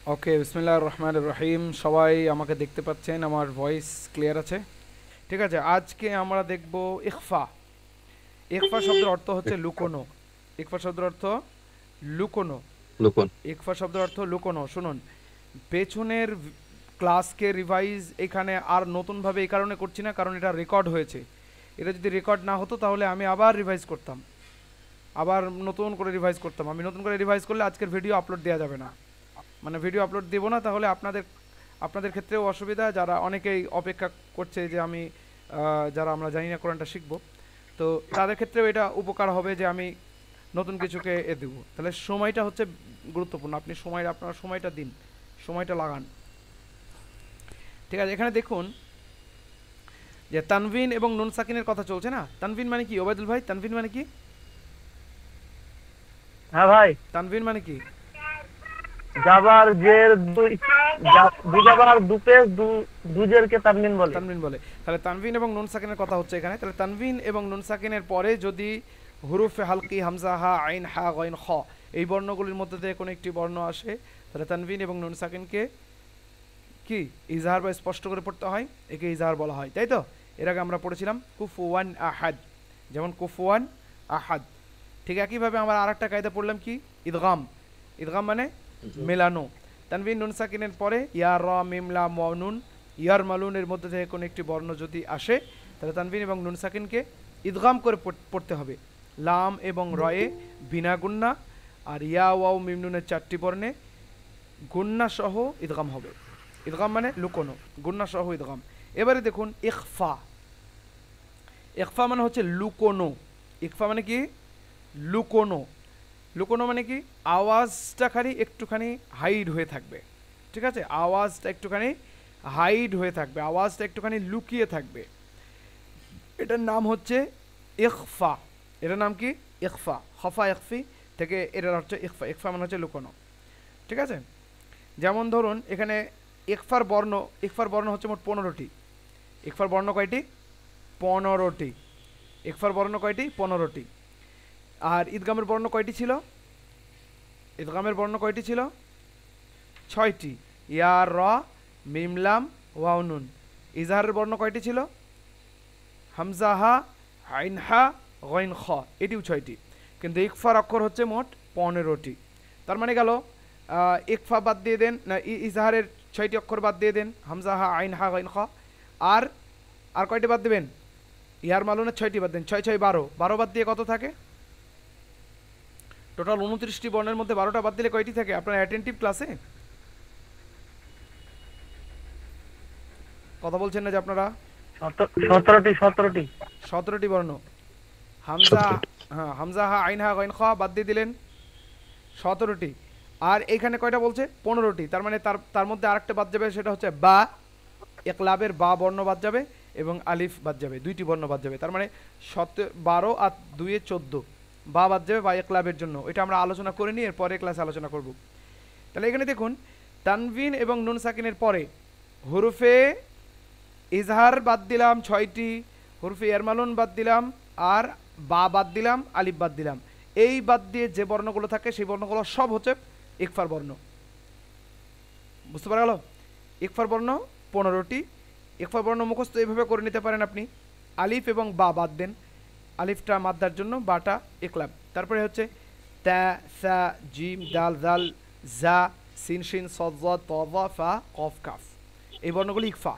ওকে, বিসমিল্লাহির রহমানির রহিম। সবাই আমাকে দেখতে পাচ্ছেন? আমার ভয়েস ক্লিয়ার আছে? ঠিক আছে, আজকে আমরা দেখব ইখফা। ইখফা শব্দের অর্থ হচ্ছে লুকোনো। ইখফা শব্দের অর্থ লুকোনো। লোকন। ইখফা শব্দের অর্থ লুকোনো। শুনুন, পেছনের ক্লাসকে রিভাইজ এখানে আর নতুনভাবে এই কারণে করছি না, কারণ এটা রেকর্ড হয়েছে। এটা যদি রেকর্ড না হতো তাহলে আমি আবার রিভাইজ করতাম, আবার নতুন করে রিভাইজ করতাম। আমি নতুন করে রিভাইজ করলে আজকের ভিডিও আপলোড দেওয়া যাবে না, মানে ভিডিও আপলোড দেবো না। তাহলে আপনাদের আপনাদের ক্ষেত্রেও অসুবিধা, যারা অনেকেই অপেক্ষা করছে যে আমি যারা আমরা জানি না কোরআনটা শিখবো, তো তাদের ক্ষেত্রেও এটা উপকার হবে যে আমি নতুন কিছুকে দেবো। তাহলে সময়টা হচ্ছে গুরুত্বপূর্ণ। আপনি আপনার সময়টা দিন, সময়টা লাগান। ঠিক আছে, এখানে দেখুন যে তানভিন এবং নুন সাকিনের কথা চলছে না। তানভিন মানে কি ওবায়দুল ভাই? তানভিন মানে কি? হ্যাঁ ভাই। তানভিন মানে কি? জাবার জের দুই দুই জাবার দুপেশ দুজের কে তানবিন বলে। তানভিন বলে। তাহলে তানভিন এবং নুন সাকিনের কথা হচ্ছে এখানে। তাহলে তানভিন এবং নুন সাকিনের পরে যদি হুরুফে হালকি হামজা হা আইন হা গইন খ এই বর্ণগুলির মধ্যে থেকে কোনো একটি বর্ণ আসে, তাহলে তানভিন এবং নুন সাকিনকে কি ইজহার বা স্পষ্ট করে পড়তে হয়, একে ইজহার বলা হয়, তাই তো? এর আগে আমরা পড়েছিলাম কুফুয়ান আহাদ, যেমন কুফুয়ান আহাদ। ঠিক একইভাবে আমরা আর একটা কায়দা পড়লাম কি, ইদগাম। ইদগাম মানে জি। মেলানো। তানভিন নুন সাকিনের পরে ইয়া র মিম লাম ওয়াও নুন ইয়ার মালুনের মধ্যে থেকে কোনো একটি বর্ণ যদি আসে, তাহলে তানভিন এবং নুন সাকিনকে ইদগাম করে পড়তে হবে। লাম এবং রয়ে বিনা গুন্না, আর ইয়া ওয়াও মিম নুনের চারটি বর্ণে গুন্না সহ ইদগাম হবে। ইদগাম মানে লুকোনো, গুন্না সহ ইদগাম। এবারে দেখুন ইখফা। ইখফা মানে হচ্ছে লুকোনো। ইখফা মানে কি? লুকোনো। লুকোনো মানে কি? আওয়াজটা খালি একটুখানি হাইড হয়ে থাকবে। ঠিক আছে, আওয়াজটা একটুখানি হাইড হয়ে থাকবে, আওয়াজটা একটুখানি লুকিয়ে থাকবে। এটার নাম হচ্ছে ইখফা। এটার নাম কি? ইখফা। খফা ইখফি থেকে এটার হচ্ছে ইখফা। ইখফা মানে হচ্ছে লুকোনো। ঠিক আছে, যেমন ধরুন এখানে ইকফার বর্ণ হচ্ছে মোট 15টি। ইকফার বর্ণ কয়টি? 15টি। ইকফার বর্ণ কয়টি? 15টি। আর ঈদগামের বর্ণ কয়টি ছিল? ঈদগামের বর্ণ কয়টি ছিল? 6টি। ইয়া র মিমলাম ওয়াও নুন। ইজহারের বর্ণ কয়টি ছিল? হামজা হা আইন হা গইন খ, এটিও 6টি। কিন্তু ইকফার অক্ষর হচ্ছে মোট 15টি। তার মানে গেল ইকফা বাদ দিয়ে দেন, না ইজহারের 6টি অক্ষর বাদ দিয়ে দেন, হামজা হা আইন হা গইন খ। আর আর কয়টি বাদ দেবেন? ইয়ার মালুনের 6টি বাদ দেন, 6 6 12, 12 বাদ দিয়ে কত থাকে? টোটাল 29টি বর্ণের মধ্যে 12টা বাদ দিলে কয়টি থাকে? আপনার অ্যাটেন্টিভ ক্লাসে কথা বলছেন না যে আপনারা? 17টি 17টি বর্ণ। হামজা, 17। হ্যাঁ, হামজা হা আইন হা গইন খ বাদ দিয়ে দিলেন 17টি। আর এখানে কয়টা বলছে? 15টি। তার মানে তার তার মধ্যে আরেকটা বাদ যাবে, সেটা হচ্ছে বা। একলাবের বা বর্ণ বাদ যাবে এবং আলিফ বাদ যাবে, দুইটি বর্ণ বাদ যাবে। তার মানে 12 আর 2 14 বা বাদ যাবে বা একলাবের জন্য। এটা আমরা আলোচনা করে নিয়ে এরপরে ক্লাসে আলোচনা করব। তাহলে এখানে দেখুন তানভিন এবং নুন সাকিনের পরে হুরুফে ইজহার বাদ দিলাম 6টি, হুরুফে ইয়ারমালুন বাদ দিলাম, আর বা বাদ দিলাম, আলিফ বাদ দিলাম। এই বাদ দিয়ে যে বর্ণগুলো থাকে সেই বর্ণগুলো সব হচ্ছে ইকফার বর্ণ। বুঝতে পারা গেল? ইকফার বর্ণ 15টি। ইকফার বর্ণ মুখস্থ এইভাবে করে নিতে পারেন আপনি। আলিফ এবং বা বাদ দেন, আলিফটা মাদ্দার জন্য, বাটা ইকলাব। তারপরে হচ্ছে তা সা জিম দাল জাল জা সিন শিন সদ জ ত জ ফা কফ কাফ, এই বর্ণগুলি ইকফা।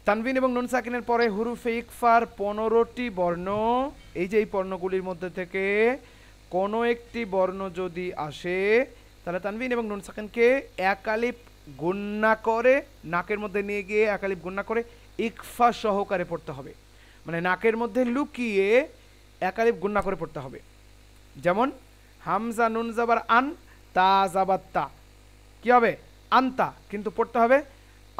তানভিন এবং নুন সাকিনের পরে হুরুফে ইকফার 15টি বর্ণ। এই যে এই বর্ণগুলির মধ্যে থেকে কোনো একটি বর্ণ যদি আসে, তাহলে তানভিন এবং নুন সাকিনকে এক আলিফ গুন্না করে নাকের মধ্যে নিয়ে গিয়ে এক আলিফ গুন্না করে ইকফা সহকারে পড়তে হবে। মানে নাকের মধ্যে লুকিয়ে এক আলিফ গুন্না করে পড়তে হবে। যেমন হামজা নুন জাবার আন, তা জাবার তা, কি হবে? আন্তা, কিন্তু পড়তে হবে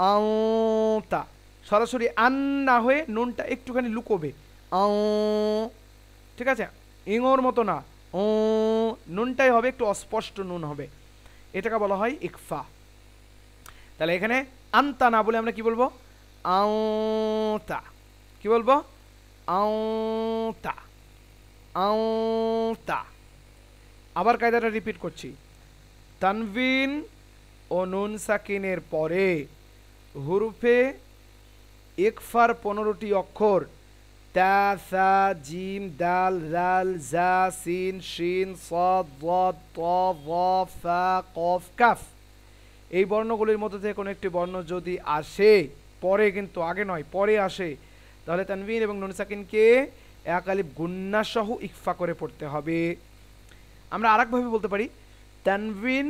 আউতা। সরাসরি আন না হয়ে নুনটা একটুখানি লুকোবে, আউ। ঠিক আছে, ইঙোর মতো না, ও, নুনটাই হবে একটু অস্পষ্ট নুন হবে, এটাকে বলা হয় ইকফা। তাহলে এখানে আন্তা না বলে আমরা কি বলবো? আউতা। কি বলবো? আউতা, আউতা। আবার কায়দাটা রিপিট করছি। তানভিন ও নুন সাকিনের পরে হুরুফে ইকফার 15টি অক্ষর তা, সা, জিম, দাল, জাল, জা, সিন, শিন, সাদ, দাদ, ত, যা, ফা, কফ, কাফ, এই বর্ণগুলির মধ্যে থেকে কোনো একটি বর্ণ যদি আসে, পরে কিন্তু আগে নয়, পরে আসে, তাহলে তানবিন এবং নুন সাকিনকে এক আলিফ গুন্না সহ ইকফা করে পড়তে হবে। আমরা আরেকভাবে বলতে পারি, তানবিন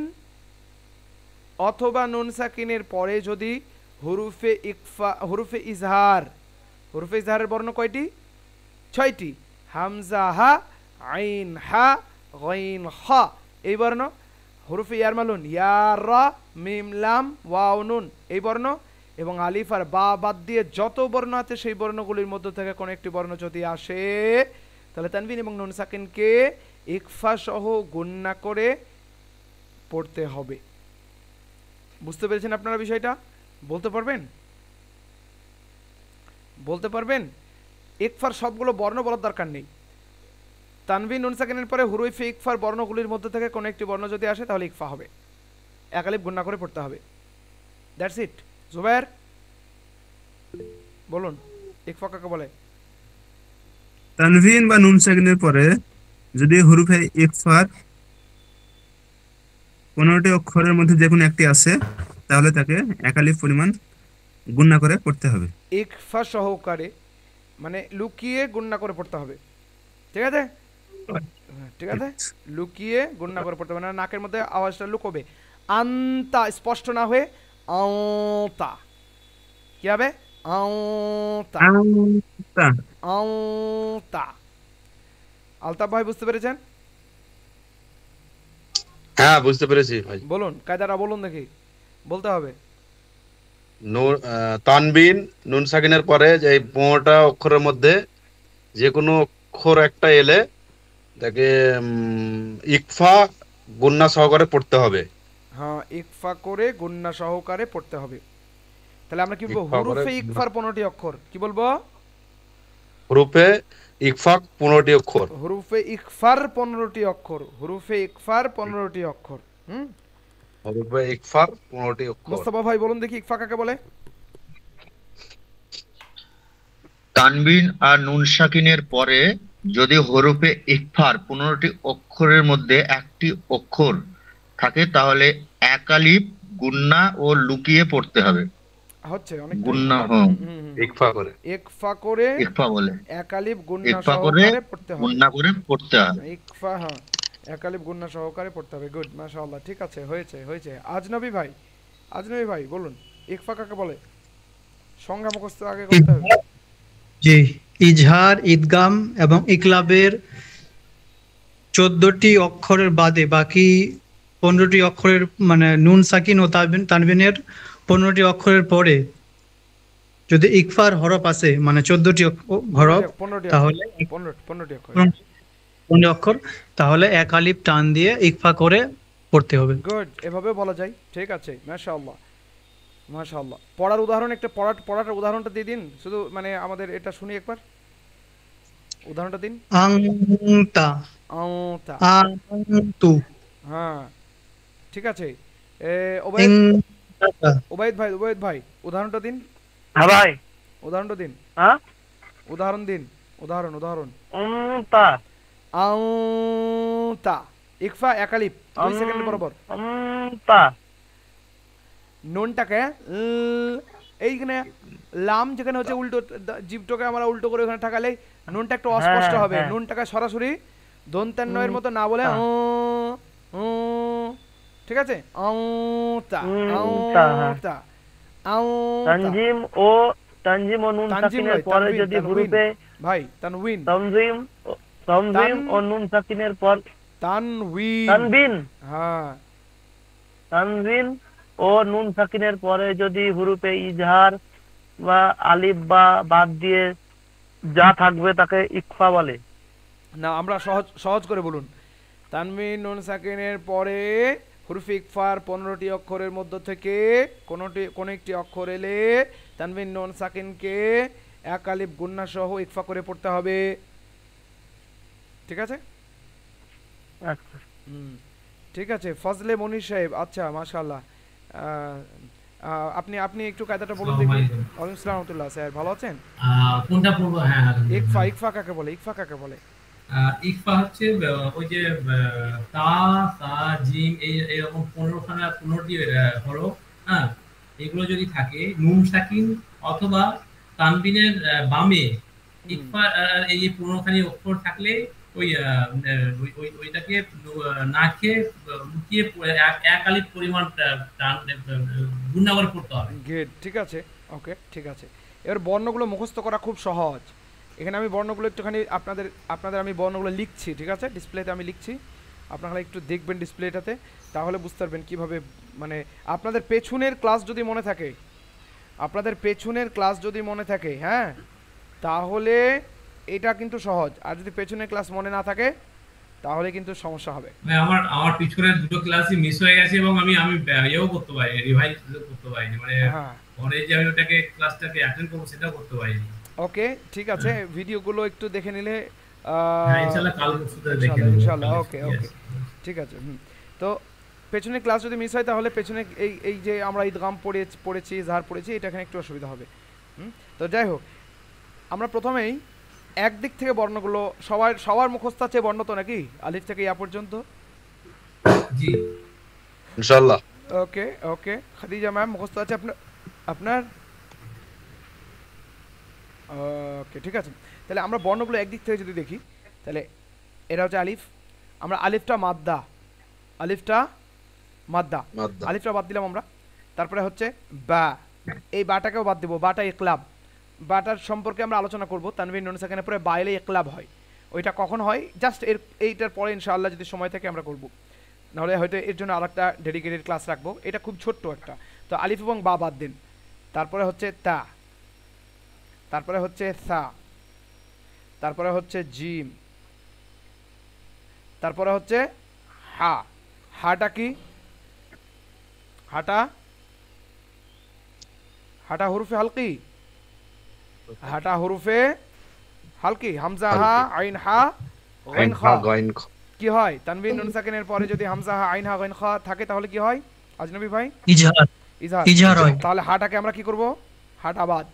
অথবা নুন সাকিনের পরে যদি হুরুফে ইজহারের বর্ণ কয়টি? 6টি। হামজা হা, আইন হা, গাইন হা, এই বর্ণ। হুরুফে ইয়ারমালুন ইয়া, রা, মিম, লাম, ওয়াও, নুন, এই বর্ণ। এবং আলিফ আর বা বাদ দিয়ে যত বর্ণ আছে সেই বর্ণগুলির মধ্য থেকে কোনো একটি বর্ণ যদি আসে, তাহলে তানবিন এবং নুন সাকিনকে ইকফা সহ গুন্না করে পড়তে হবে। বুঝতে পেরেছেন আপনারা বিষয়টা? বলতে পারবেন? ইকফার সবগুলো বর্ণ বলার দরকার নেই। তানবিন নুন সাকিনের পরে হুরুফে ইকফার বর্ণগুলির মধ্যে থেকে কোনো একটি বর্ণ যদি আসে তাহলে ইকফা হবে, এক আলিফ গুন্না করে পড়তে হবে। That's it. জুবায়ের বলুন, ইকফা কাকে বলে? তানভিন বা নুন সাকিনের পরে যদি হুরুফে ইকফার 15টি অক্ষরের মধ্যে যে কোনো একটি আসে, তাহলে তাকে এক আলিফ পরিমাণ গুণনা করে পড়তে হবে। ইকফা সহকারে, মানে লুকিয়ে গুন্না করে পড়তে হবে। ঠিক আছে? ঠিক আছে, লুকিয়ে গুন্না করে পড়তে হবে, না নাকের মধ্যে আওয়াজটা লুকোবে। আন্তা স্পষ্ট না হয়ে আওতা, কি হবে? আওতা, আন্তা। আওতা। আলতাফ ভাই বুঝতে পেরেছেন? হ্যাঁ বুঝতে পেরেছি ভাই। বলুন, কায়দাটা বলুন দেখি, বলতে হবে। তানবিন নুন সাকিনের পরে যে এই 15টা অক্ষরের মধ্যে যে কোনো অক্ষর একটা এলে তাকে ইকফা গুন্না সহকারে পড়তে হবে। হ্যাঁ, ইকফা করে গুন্না সহকারে পড়তে হবে। তাহলে আমরা কি বলবো? ইকফা করে হুরুফে ইকফার 15টি অক্ষর, কি বলবো? হুরুফে ইকফা 15টি অক্ষর। হুরুফে ইকফার 15টি অক্ষর, হুরুফে ইকফার 15টি অক্ষর। হুরুফে ইকফার 15টি অক্ষর। মোস্তফা ভাই বলুন দেখি, ইকফা কাকে বলে? তানবিন আর নুন সাকিনের পরে যদি হরফে ইকফার 15টি অক্ষরের মধ্যে একটি অক্ষর থাকে, তাহলে এক আলিফ গুন্না ও লুকিয়ে পড়তে হবে। হচ্ছে অনেক গুন্না ইকফা করে, ইকফা করে, ইকফা বলে, এক আলিফ গুন্না ইকফা করে সহকারে পড়তে হবে। গুন্না করে পড়তে হবে। ইকফা, হ্যাঁ, এক আলিফ গুন্না সহকারে পড়তে হবে। গুড, মাশাআল্লাহ, ঠিক আছে, হয়েছে। আজনবী ভাই বলুন, ইকফা কাকে বলে? সংজ্ঞা মুখস্থ আগে করতে হবে। জি, ইজহার, ইদগাম এবং ইকলাবের 14টি অক্ষরের বাদে বাকি 15টি অক্ষরের, মানে নুন সাকিন ও তানবিনের 15টি অক্ষরের পরে যদি ইকফার হরফ আছে, মানে 14টি হরফ, 15টি তাহলে 15টি অক্ষর। 15টি অক্ষর, তাহলে এক আলিফ টান দিয়ে ইকফা করে পড়তে হবে। গুড, এভাবে বলা যায়। ঠিক আছে, মাশাআল্লাহ। পড়ার উদাহরণ একটা, পড়াটার উদাহরণটা দিয়ে দিন, শুধু মানে আমাদের এটা শুনি একবার, উদাহরণটা দিন। আংতা, আওতা, আংতু, হ্যাঁ, ঠিক আছে। ইংতাতা। ওবায়দ ভাই উদাহরণটা দিন। হ্যাঁ ভাই। উদাহরণটা দিন। হ্যাঁ, উদাহরণ দিন। উদাহরণ। তা, আওতা, ইকফা এক আলিফ 2 সেকেন্ড বরাবর। তা, নুনটাকে এইখানে লাম যেখানে হচ্ছে উল্টো, জিভটাকে আমরা উল্টো করে ওখানে ঠাকালে নুনটা একটু অস্পষ্ট হবে। নুনটাকে সরাসরি দন্তের নয়ের মতো না বলে ঠিক আছে? আওতা, আওতা, তানজিম ও নুন সাকিনের পরে যদি হুরুফে ভাই তানবিন ও নুন সাকিনের পর তানবিন, হ্যাঁ, তানজিম ও নুন সাকিনের পরে যদি হুরুফে ইজহার বা আলিফ বা বাদ দিয়ে যা থাকবে তাকে ইকফা বলে। না, আমরা সহজ করে বলুন। তানবিন নুন সাকিনের পরে হুরুফে ইকফার 15টি অক্ষরের মধ্য থেকে কোন একটি অক্ষর এলে তানবিন নুন সাকিনকে এক আলিফ গুন্না সহ ইকফা করে পড়তে হবে। ঠিক আছে? আচ্ছা, ঠিক আছে। ফজলে মনির সাহেব, আচ্ছা, মাশাআল্লাহ। আপনি আপনি একটু কায়দাটা বলুন দেখি। ওয়ালাইকুম আসসালাম রাহমাতুল্লাহ। স্যার ভালো আছেন? কোনটা পড়বো? হ্যাঁ হ্যাঁ, ইকফা, ইকফা কাকে বলে? ইকফা কাকে বলে? ইকফা হচ্ছে ওই যে তা সা জিম এরকম 15খানা 15টি হরফ, হ্যাঁ, এগুলো যদি থাকে নুন সাকিন অথবা তানবিনের বামে ইকফা এই 15খানি অক্ষর থাকলে ওই ওইটাকে না খেয়ে লুকিয়ে এক আলিফ পরিমাণ গুণনা করে পড়তে হবে। গুড, ঠিক আছে, ওকে ঠিক আছে। এবার বর্ণগুলো মুখস্থ করা খুব সহজ। এখানে আমি বর্ণগুলো একটুখানি আপনাদের আমি বর্ণগুলো লিখছি, ঠিক আছে? ডিসপ্লেতে আমি লিখছি, আপনারা একটু দেখবেন ডিসপ্লেটাতে, তাহলে বুঝতে পারবেন কীভাবে। মানে আপনাদের পেছনের ক্লাস যদি মনে থাকে, হ্যাঁ, তাহলে এটা কিন্তু সহজ। আর যদি পেছনের ক্লাস মনে না থাকে তাহলে কিন্তু সমস্যা হবে। আমার পিছনের দুটো ক্লাসই মিস হয়ে গেছে এবং আমি ইয়েও করতে পারি, রিভাইজ করতে পারিনি, মানে পরে যে আমি ওটাকে ক্লাসটাকে অ্যাটেন্ড করব সেটাও করতে পারিনি। ওকে ঠিক আছে, ভিডিওগুলো একটু দেখে নিলে হ্যাঁ ইনশাআল্লাহ কাল পরশুতে দেখে নেব ইনশাআল্লাহ। ওকে ওকে ঠিক আছে। তো পেছনের ক্লাস যদি মিস হয় তাহলে পেছনে এই যে আমরা ঈদগাম পড়েছি, ইজহার পড়েছি, এটা এখানে একটু অসুবিধা হবে। তো যাই হোক, আমরা প্রথমেই একদিক থেকে বর্ণগুলো সবার মুখস্থ আছে বর্ণ তো নাকি, আলিফ থেকে ইয়া পর্যন্ত? জি ইনশাআল্লাহ। ওকে ওকে, খাদিজা ম্যাম মুখস্থ আছে আপনার? ওকে ঠিক আছে। তাহলে আমরা বর্ণগুলো একদিক থেকে যদি দেখি, তাহলে এটা হচ্ছে আলিফ। আমরা আলিফটা মাদ্দা আলিফটা বাদ দিলাম আমরা। তারপরে হচ্ছে বা, এই বাটাকেও বাদ দেবো, বাটা ইকলাব। বাটার সম্পর্কে আমরা আলোচনা করব, তানবিন নুন সাকিনের পরে বা এলে ইকলাব হয়। ওইটা কখন হয় জাস্ট এইটার পরে ইনশাআল্লাহ যদি সময় থাকে আমরা করব, নাহলে হয়তো এর জন্য আরেকটা ডেডিকেটেড ক্লাস রাখবো। এটা খুব ছোট্ট একটা। তো আলিফ এবং বা বাদ দিন। তারপরে হচ্ছে তা, তারপরে হচ্ছে সা, তারপরে হচ্ছে জিম, তারপরে হচ্ছে হা। হাটা কি? হাটা হুরুফে হালকি, হামজা হা আইন হা গাইন খা। কি হয় তানবিন নুন সাকিনের পরে যদি হামজা হা আইন হা গাইন খা থাকে তাহলে কি হয় আজনবী ভাই? ইজহার হয়। তাহলে হাটাকে আমরা কি করব? হাটা বাদ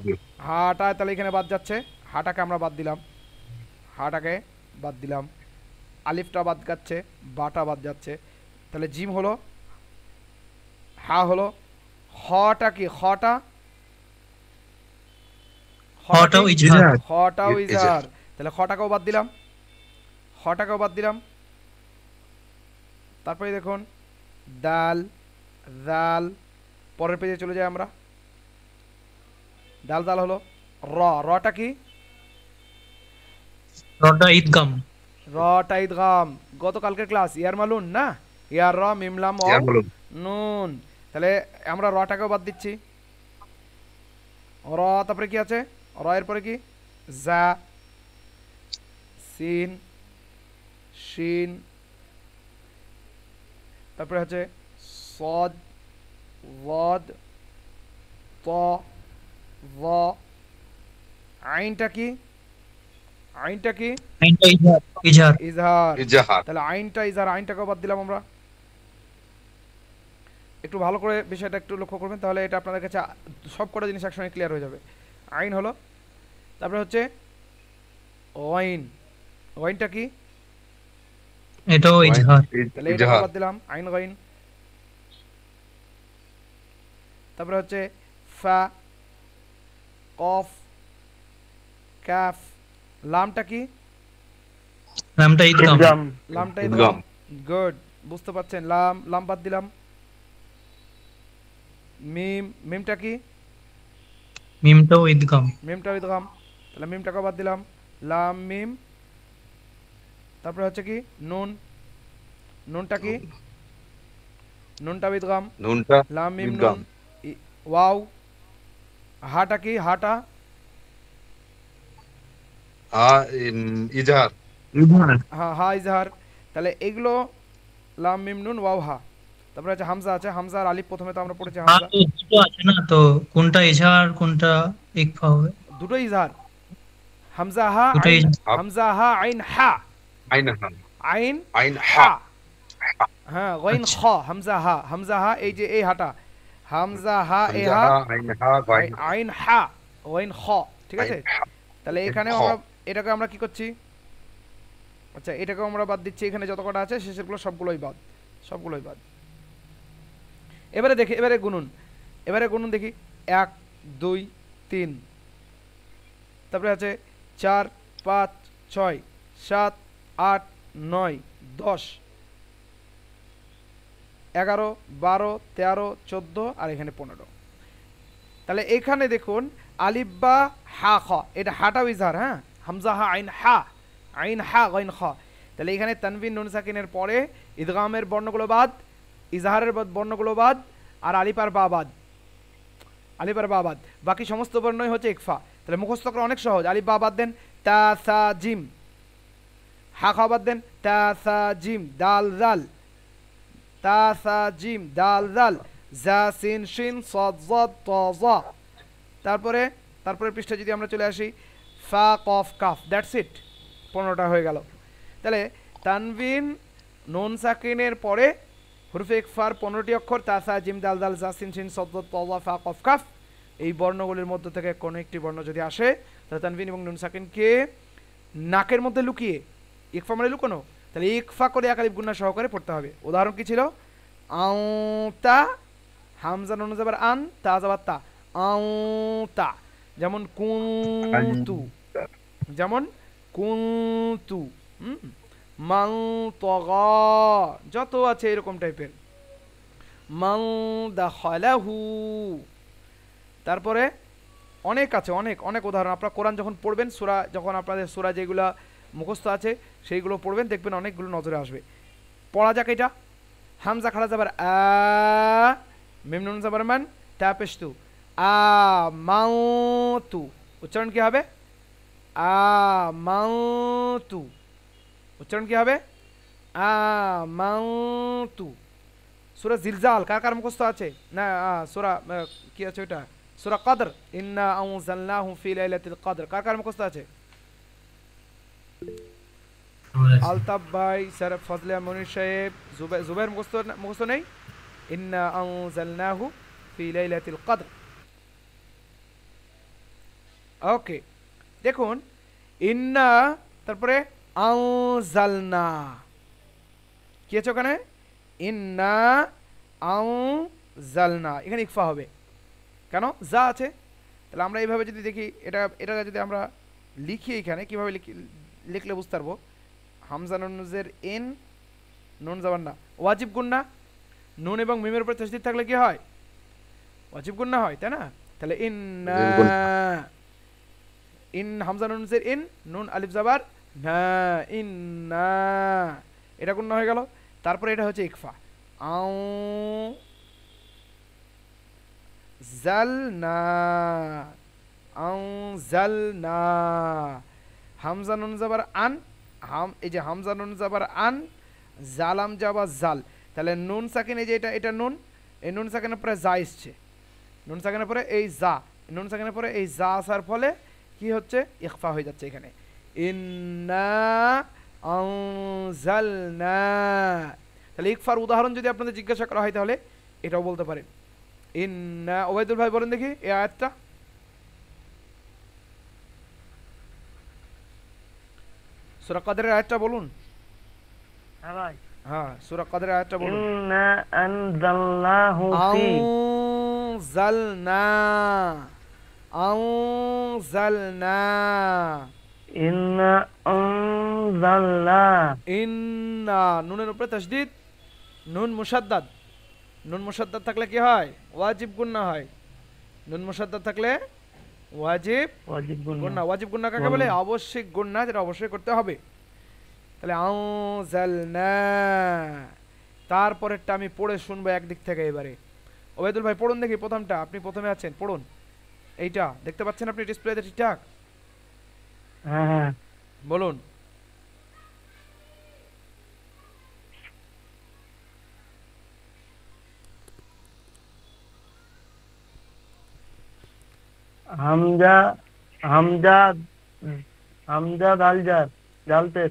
দিই। হাটা তাহলে এখানে বাদ যাচ্ছে, হাটাকে আমরা বাদ দিলাম। আলিফটা বাদ যাচ্ছে, বাটা বাদ যাচ্ছে। তাহলে জিম হলো, হা হলো, খটা কি? খটাও ইজহার। তাহলে খটাকেও বাদ দিলাম। তারপরে দেখুন দাল, পরের পেজে চলে যাই আমরা। দাল হলো রটা কি? রটা ইদগাম। গতকালকের ক্লাস ইয়ার মালুন না, ইয়ার র মিমলাম নুন। তাহলে আমরা রটাকেও বাদ দিচ্ছি। র, তারপরে কি আছে? র এর পরে কি? জা, সিন, শিন, তারপরে হচ্ছে সদ, ওয়াদ, ত, ভ। আইনটা কি? ইজহার। তাহলে আইনটা ইজহার, আইনটাকেও বাদ দিলাম আমরা। একটু ভালো করে বিষয়টা একটু লক্ষ্য করবেন, তাহলে এটা আপনাদের কাছে সব কটা জিনিস একসঙ্গে ক্লিয়ার হয়ে যাবে। আইন হলো, তারপরে হচ্ছে ওয়াইনটা কি? এটাও ইজহার। তাহলে এটা বাদ দিলাম, আইন গাইন। তারপরে হচ্ছে ফা, কফ, কাফ। লামটা কি? লামটা ইদগাম। গুড, বুঝতে পারছেন। লাম বাদ দিলাম। মিমটা কি? মিমটাও ইদগাম। তাহলে মিমটাকে বাদ দিলাম। লাম মিম। তারপরে হচ্ছে কি? নুনটা কি? নুনটা ইদগাম। লাম মিম নুন। ওয়াও। হাটা কি? হাটা ইজহার। হা ইজহার। তাহলে এগুলো লাম মিম নুন ওয়াও হা। তারপরে আছে হামজা, হামজা আর আলিফ প্রথমে তো আমরা পড়েছি হামজা। দুটো আছে না, তো কোনটা ইজহার কোনটা ইকফা হবে? দুটো ইজহার। হামজা হা আইন হা। হ্যাঁ গইন খ, হামজা হা এই যে এই হাটা, হামজা হা এ হামজা হা, হা আইন হা গইন আইন হা গইন খ, ঠিক আছে। আইন হা, তাহলে আইন এখানে খ। আমরা এটাকে আমরা কি করছি, আচ্ছা এটাকে আমরা বাদ দিচ্ছি, এখানে যত কটা আছে শেষেরগুলো সবগুলোই বাদ, সবগুলোই বাদ। এবারে দেখি, এবারে গুনুন দেখি, 1 2 3, তারপরে আছে 4 5 6 7 8 9 10 11 12 13 14 আর এখানে 15। তাহলে এখানে দেখুন আলিফ বা হা খ, এটা হাটাও ইজহার, হ্যাঁ হামজা হা আইন হা গইন খ। তাহলে এখানে তানবিন নুন সাকিনের পরে ইদগামের বর্ণগুলো বাদ, ইজহারের বর্ণগুলো বাদ, আর আলিফ আর বা বাদ, বাকি সমস্ত বর্ণই হচ্ছে ইকফা। তাহলে মুখস্থ করা অনেক সহজ। আলিফ বা বাদ দেন, তা সা জিম, হা খ বাদ দেন, তা সা জিম দাল জাল, তা সা জিম দাল জাল, জা সিন শিন সাদ জাদ তা জা। তারপরে পৃষ্ঠা যদি আমরা চলে আসি, ফা কফ কাফ, দ্যাটস ইট, 15টা হয়ে গেল। তাহলে তানবিন নুন সাকিনের পরে হুরফে ইকফার 15টি অক্ষর, তা সা জিম দাল জাল জা সিন শিন সাদ জাদ তা জা ফা কফ কাফ, এই বর্ণগুলির মধ্য থেকে কোনো একটি বর্ণ যদি আসে তাহলে তানবিন এবং নুন সাকিনকে নাকের মধ্যে লুকিয়ে, ইকফা মানে লুকানো, তাহলে ইকফা করে একালিফ গুন্না সহকারে পড়তে হবে। উদাহরণ কি ছিল, আউ তা, হামজা নুন জাবার আন, তা জাবার তা, আউ তা, যেমন কুনতু, যেমন কুনতু, মান তগা, যত আছে এরকম টাইপের, মান দাখালাহু। তারপরে অনেক আছে, অনেক উদাহরণ। আপনারা কোরআন যখন পড়বেন, সূরা যখন আপনাদের সূরা যেগুলো মুখস্থ আছে সেইগুলো পড়বেন, দেখবেন অনেকগুলো নজরে আসবে। পড়া যাক এটা, হামজা খাড়া যাবার আ, মিম নুন যাবার মান, তা পেশতু, আ মাউতু, উচ্চারণ কি হবে, আ মাউতু, উচ্চারণ কি হবে, আ মাউতু। সূরা জিলজাল কার কার মুখস্থ আছে না, সূরা কি আছে ওটা, সূরা কদর, ইন্না আনজালনাহু ফি লাইলাতিল কদর, কার কার মুখস্থ আছে, আলতাফ ভাই, শরফ ফজলে, মনির সাহেব, জুবাইর মুখস্থ নেই, ইন্না আনজালনাহু ফি লাইলাতিল কদর। ওকে, দেখুন ইন্না, তারপরে আনজালনা, কি আছে ওখানে, ইন্না আনজালনা, এখানে ইকফা হবে কেন, যা আছে। তাহলে আমরা এইভাবে যদি দেখি, এটা যদি আমরা লিখি, এখানে কিভাবে লিখলে বুঝতে পারবো, হামজা নুনের ইন, নুন যাবার না, ওয়াজিব গুন্না, নুন এবং মিমের উপরে তাসদীদ থাকলে কি হয়, ওয়াজিব গুন্না হয়, তাই না। তাহলে ইন্না, ইন হামজা নুনের ইন, নুন আলিফ জাবার না, ইন্না, এটা গুন্না হয়ে গেল। তারপরে এটা হচ্ছে ইকফা, আউ জালনা, আউ জালনা, হামজা নুন জাবার আন, এই যে হামজা নুন জাবার আন, জালাম জাবার জাল, তাহলে নুন সাকিন, এই যে এটা নুন, এই নুন সাকিনের পরে যা এসছে, নুন সাকিনের পরে এই যা, নুন সাকিনের পরে এই যা আসার ফলে কি হচ্ছে, ইকফা হয়ে যাচ্ছে এখানে, ইন্না আনজালনা। তাহলে ইকফার উদাহরণ যদি আপনাদের জিজ্ঞাসা করা হয় তাহলে এটাও বলতে পারেন, ইন্না। ওবাইদুল ভাই বলেন দেখি এই আয়াতটা, সূরা কদরের আয়াতটা বলুন। হ্যাঁ ভাই, হ্যাঁ সূরা কদরের আয়াতটা বলুন। ইন্না আনজালনাহু ফি, আনজালনা, আনজালনা, ইন্না আনজালনা, ইন্না, নুনের উপরে তাসদীদ, নুন মুশাদ্দাদ, নুন মুশাদ্দাদ থাকলে কি হয়, ওয়াজিব গুন্না হয়, নুন মুশাদ্দাদ থাকলে ওয়াজিব গুন্না। ওয়াজিব গুন্না কাকে বলে, আবশ্যিক গুন্না, যেটা অবশ্যই করতে হবে। তাহলে আনজালনা, তারপরেরটা আমি পড়ে শুনবো একদিক থেকে। এবারে ওবাইদুল ভাই পড়ুন দেখি, প্রথমটা আপনি প্রথমে আছেন, পড়ুন। এইটা দেখতে পাচ্ছেন আপনি ডিসপ্লেতে ঠিকঠাক, হ্যাঁ বলুন। হামজা, হামজা, হামজা দালজার, জালতে,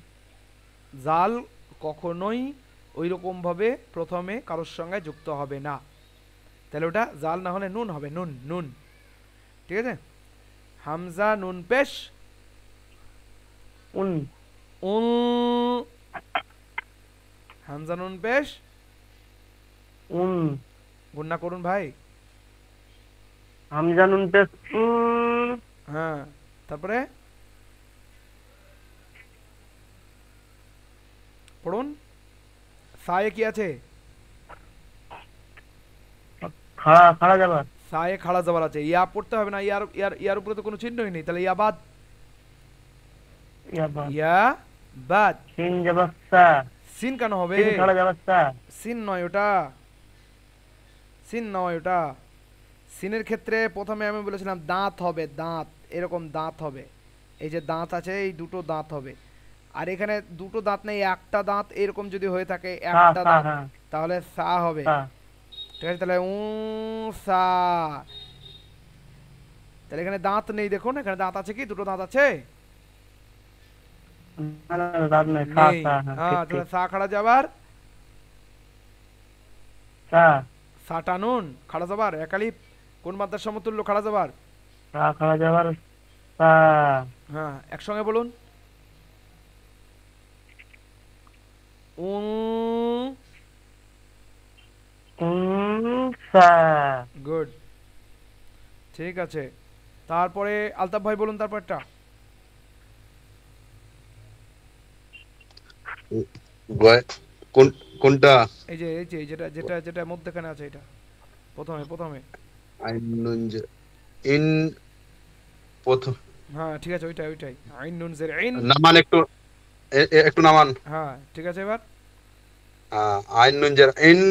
জাল কখনোই ওই রকম ভাবে প্রথমে কারোর সঙ্গে যুক্ত হবে না, তাহলে ওটা জাল না হলে নুন হবে, নুন নুন। ঠিক আছে, হামজা নুন পেশ উন উন, হামজা নুন পেশ উন গুন্না করুন ভাই। হামজা নুন পেশ হ্যাঁ, তারপরে পড়ুন। সায়ে কি আছে? খাড়া খাড়া যাবার সায়ে খাড়া জবর আছে, ইয়া পড়তে হবে না, ইয়ার ইয়ার ইয়ার উপরে তো কোনো চিহ্নই নেই, তাহলে ইয়া বাদ, ইয়া বাদ ইয়া বাদ। সিন যাবার সা সিন কেন হবে? সিন খাড়া যাবার সা সিন নয় ওটা, সিন নয় ওটা। সিনের ক্ষেত্রে প্রথমে আমি বলেছিলাম দাঁত হবে, দাঁত, এরকম দাঁত হবে, এই যে দাঁত আছে এই দুটো দাঁত হবে, আর এখানে দুটো দাঁত নেই, একটা দাঁত, এরকম যদি হয়ে থাকে সা একটা সা দাঁত, হ্যাঁ তাহলে সা হবে। সা ঠিক আছে, তাহলে সা, তাহলে এখানে দাঁত নেই, দেখুন এখানে দাঁত আছে কি, দুটো দাঁত আছে না না দাঁত নাই সা নেই। সা হ্যাঁ হ্যাঁ, ঠিক তাহলে ঠিক সা খাড়া যাবার, সা সা টানুন খাড়া যাবার, একালিপ কোন মাত্রার সমতুল্য খাড়া যাবার? সা খাড়া যাবার সা হ্যাঁ, একসঙ্গে বলুন। সা গুড, ঠিক আছে। তারপরে আলতাফ ভাই বলুন তারপরটা। কোনটা? এই যে যেটা যেটা যেটা মধ্যখানে আছে, এটা প্রথমে প্রথমে। আইন নুন ইন প্রথম হ্যাঁ ঠিক আছে, ওইটাই ওইটাই, আইন নুন জের আইন। নামান, একটু একটু নামান। হ্যাঁ ঠিক আছে, এবার আইন নুন জের ইন,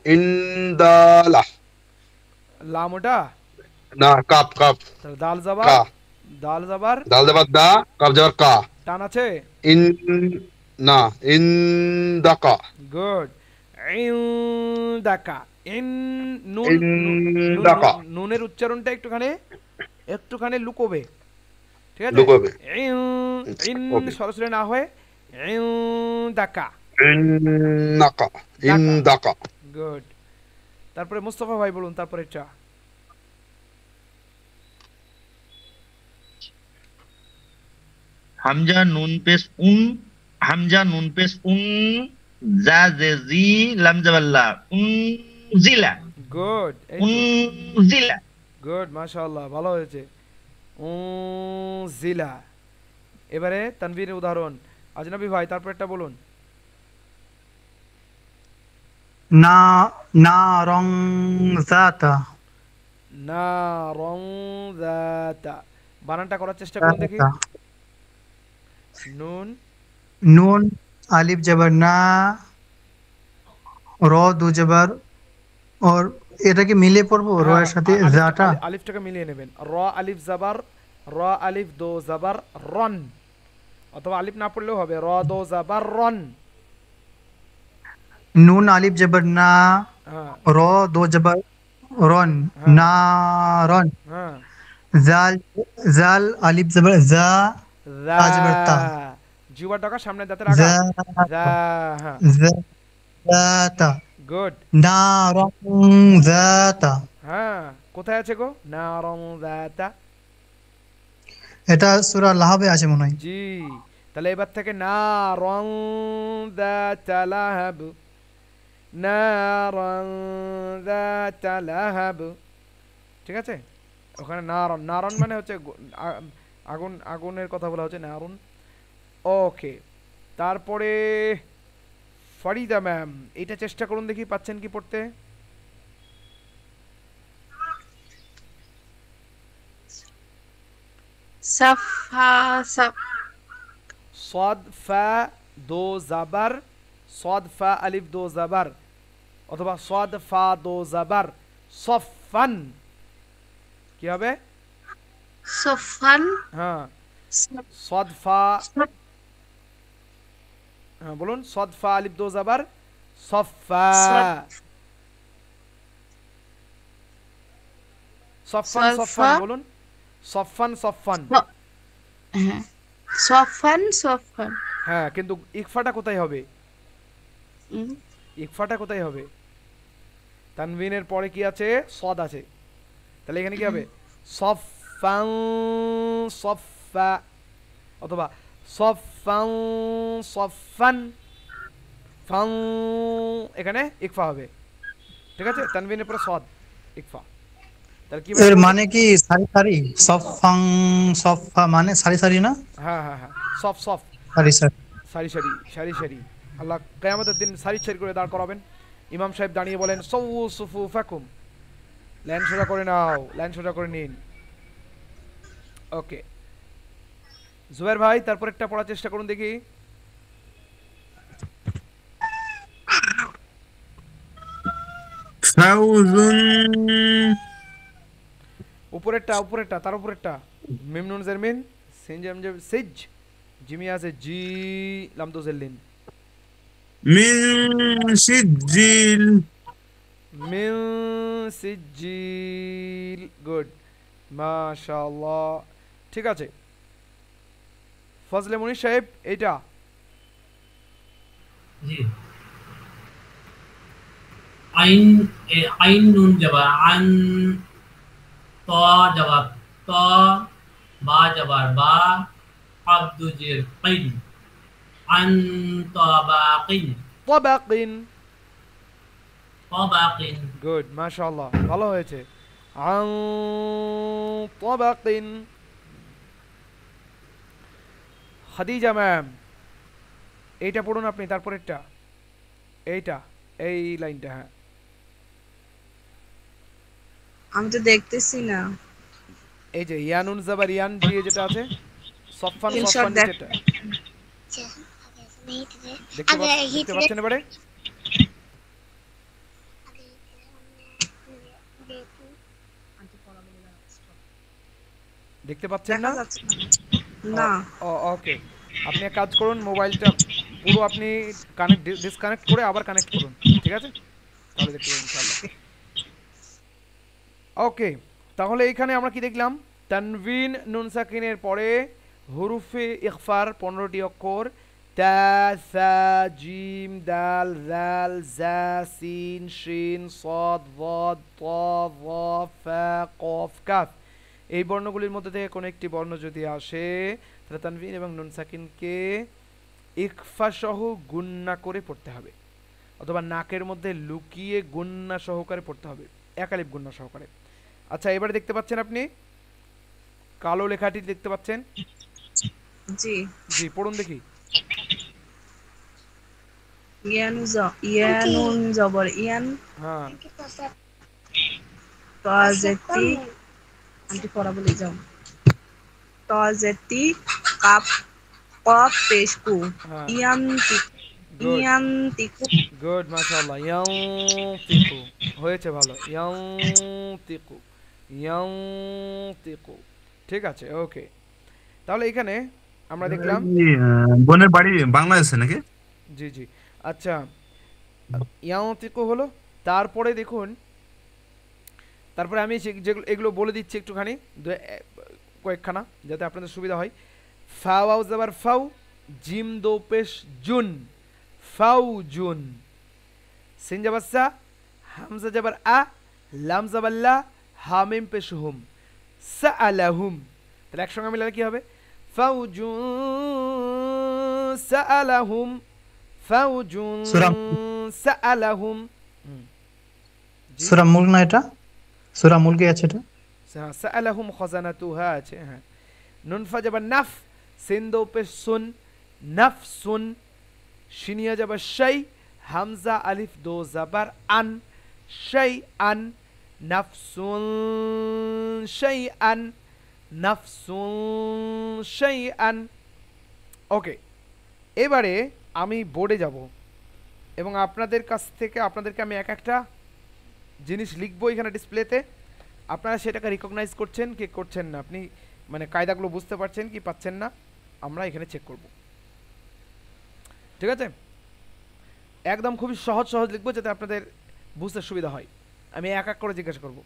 ইনদালা, লাম ওটা, না কাপ কাপ, তাহলে দাল জাবার, কা, দাল জাবার দাল যাবার দা, কাপ যাবার কা, টান আছে। ইন, না ইনদাকা, গুড, ইনদাকা, ইন নুন, ইনদাকা, নুনের উচ্চারণটা একটুখানি একটুখানি লুকোবে, ঠিক আছে, লুকোবে। ইন, ইন ওকে। সরাসরি না হয়ে ইনদাকা। ইন্নাকা, ইন্দাকা। গুড, তারপরে মুস্তাফা ভাই বলুন তারপরে এটা। হামজা নুন পেশ হামজা নুন পেশ জা জে জি লাম জাবাল্লা জিলা গুড, জিলা। গুড, মাশাআল্লাহ, ভালো হয়েছে। জিলা। এবারে তানভীরের উদাহরণ আজনবী ভাই, তারপরটা বলুন। না না রং জাতা, নারং যাতা, বানানটা করার চেষ্টা করুন দেখি। নুন, নুন আলিফ জবর না, র দু জবর, और এটা কি মিলিয়ে পড়বো র এর সাথে জাটা? আলিফটাকে মিলিয়ে নেবেন, র আলিফ জাবার, র আলিফ দো জাবার রন, অথবা আলিফ না পড়লেও হবে, র দো জাবার রন। নুন আলিফ জবর না, হ্যাঁ র দো জবর রন, হ্যাঁ। না রন, হ্যাঁ, জাল জাল আলিফ জবর জা, যা, তা জবর তা, জিহ্বার টাকা সামনে দাঁতের আগা, যা, হ্যাঁ জাতা, গুড। না রং জাতা। হ্যাঁ, কোথায় আছে গো নারং যাতা? এটা সূরা লাহাবে আছে মনে হয়। জি, তাহলে এবার থেকে নারং যাতা লাহাব, নারং যাতা লাহাব, ঠিক আছে। ওখানে নারন, নারন মানে হচ্ছে আগুন, আগুনের কথা বলা হচ্ছে নারুন। ওকে, তারপরে ফরিদা ম্যাম, এটা চেষ্টা করুন দেখি পাচ্ছেন কি পড়তে। সাফা সাফ সদ ফা দো জাবার, সদ ফা আলিফ দো জাবার, অথবা সদ ফা দো জাবার সফান, কি হবে? সফান হ্যাঁ, সদ ফা, হ্যাঁ বলুন, সদ ফা আলিফ দো জাবার সফা, সফান সফান বলুন, সফান সফান। সফান সফান, হ্যাঁ, কিন্তু ইকফাটা কোথায় হবে? উম, ইকফাটা কোথায় হবে? তানবিনের পরে কি আছে? সদ আছে, তাহলে এখানে কি হবে? সফান সফা, অথবা সফান সফান ফান, এখানে ইকফা হবে। ঠিক আছে, তানবিনের পরে সদ, ইকফা। তাহলে কি এর মানে কি সারি সারি? সফাং সফা মানে সারি সারি না? হ্যাঁ হ্যাঁ হ্যাঁ, সফ সফ, সারি সারি। সারি সারি, সারি সারি। আল্লাহ কিয়ামতের দিন সারি সারি করে দাঁড় করাবেন। ইমাম সাহেব দাঁড়িয়ে বলেন সউ সুফুফাকুম, লাইন সোজা করে নাও, লাইন সোজা করে নিন। ওকে জুবাইর ভাই, তারপর একটা পড়ার চেষ্টা করুন দেখি। ফাউজুন, উপরেরটা, উপরেরটা, তার উপরেরটা। মিম নুন জারমিন, সিন জাম জাম সিজ, জিমি আছে জি, লাম দো জাল্লিন। মিন সিজিল, মিন সিজিল, গুড, মাশাআল্লাহ। ঠিক আছে, ফজলে মুনির সাহেব এইটা। জি, আইন, আইন নুন জবর আন, ত জবর ত, বা জবর বা, আব্দু জের কিন, আন তাবাকিন, তাবাকিন, তাবাকিন। গুড, মাশাআল্লাহ, ভালো হয়েছে। আন তাবাকিন। খাদিজা ম্যাম এইটা পড়ুন আপনি, তারপরেরটা, এইটা, এই লাইনটা। হ্যাঁ, আমি তো দেখতেছি না। এই যে ইয়ানুন জাবার ইয়ান দিয়ে যেটা আছে, সফান স্ক্রিনশট সফান দেখ। যেটা দেখতে পাচ্ছেন এবারে? দেখতে পাচ্ছেন দেখা না? যাচ্ছে না। ওকে, আপনি এক কাজ করুন, মোবাইলটা পুরো আপনি কানেক্ট, ডিসকানেক্ট করে আবার কানেক্ট করুন, ঠিক আছে? তাহলে দেখতে পাবেন ইনশাআল্লাহ। ওকে, তাহলে এখানে আমরা কি দেখলাম? তানভিন নুন সাকিনের পরে হুরুফে ইখফার 15টি অক্ষর, তা সা জিম দাল জাল জা সিন শিন সাদ ওয়াদ তা ওয়া ফা কফ কাফ। এই বর্ণগুলির মধ্যে থেকে কোনো একটি বর্ণ যদি আসে, তাহলে তানভিন এবং নুন সাকিনকে ইখফা সহ গুন্না করে পড়তে হবে, অথবা নাকের মধ্যে লুকিয়ে গুন্না সহকারে পড়তে হবে, একালিপ গুন্না সহকারে। আচ্ছা, এবারে দেখতে পাচ্ছেন আপনি কালো লেখাটি দেখতে পাচ্ছেন? জি, জি, পড়ুন দেখি। ইয়ানুন জবর ইয়ান, হ্যাঁ, তাজেতি, আন্টি পড়া বলে যাও। তাজেতি কাপ কফ পেশকু, হ্যাঁ, ইয়ান্তি, গুড, ইয়ান্তিকু। গুড, মাশাআল্লাহ। ইয়ানতিকু হয়েছে, ভালো। ইয়ানতিকু, ইয়ানতিকু, ঠিক আছে। ওকে, তাহলে এখানে আমরা দেখলাম, বোনের বাড়ি বাংলাদেশে নাকি? জি জি, আচ্ছা, ইয়ানতিকু হলো। তারপরে দেখুন, তারপরে আমি যেগুলো এগুলো বলে দিচ্ছি একটুখানি, কয়েকখানা, যাতে আপনাদের সুবিধা হয়। ফাও আও জাবার ফাউ, জিম দো পেশ জুন, ফাউ জুন। সিন জাবার সা, হামজা জাবার আ, লাম জাবার লা, হামিম পেশ হুম, সাআলাহুম। তাহলে একসঙ্গে মিলালে কি হবে? ফাউজুন সাআলাহুম, ফাউজুন সূরা সাআলাহুম। সূরা মুলক না এটা? সূরা মুলকে আছে এটা? সাআলাহুম খাজানাতুহা আছে। হ্যাঁ, নুন ফা যাবার নাফ, সিন দো পেশ সুন, নাফসুন। শিনিয়া যাবার শাই, হামজা আলিফ দো জাবার আন, শাই আন, নাফসুন শাই আন, নাফসুন শাই আন। ওকে, এবারে আমি বোর্ডে যাব এবং আপনাদের কাছ থেকে আপনাদেরকে আমি এক একটা জিনিস লিখবো এখানে ডিসপ্লেতে। আপনারা সেটাকে রিকগনাইজ করছেন কি করছেন না, আপনি মানে কায়দাগুলো বুঝতে পারছেন কি পাচ্ছেন না, আমরা এখানে চেক করব, ঠিক আছে? একদম খুবই সহজ সহজ লিখবো, যাতে আপনাদের বুঝতে সুবিধা হয়। আমি এক এক করে জিজ্ঞাসা করব।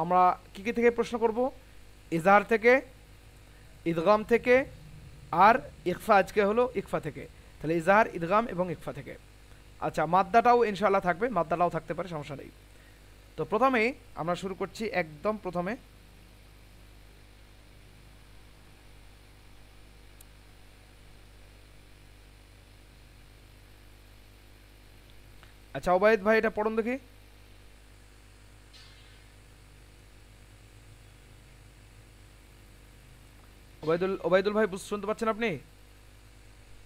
আমরা কী কী থেকে প্রশ্ন করব? ইজহার থেকে, ইদগাম থেকে, আর ইকফা, আজকে হলো ইকফা থেকে। তাহলে ইজহার, ইদগাম এবং ইকফা থেকে। আচ্ছা, মাদ্দাটাও ইনশাআল্লাহ থাকবে, মাদ্দাটাও থাকতে পারে, সমস্যা নেই। তো প্রথমেই আমরা শুরু করছি একদম প্রথমে। আচ্ছা ওবায়দ ভাই এটা পড়ুন দেখি। ওবায়দুল ভাই শুনতে পাচ্ছেন আপনি?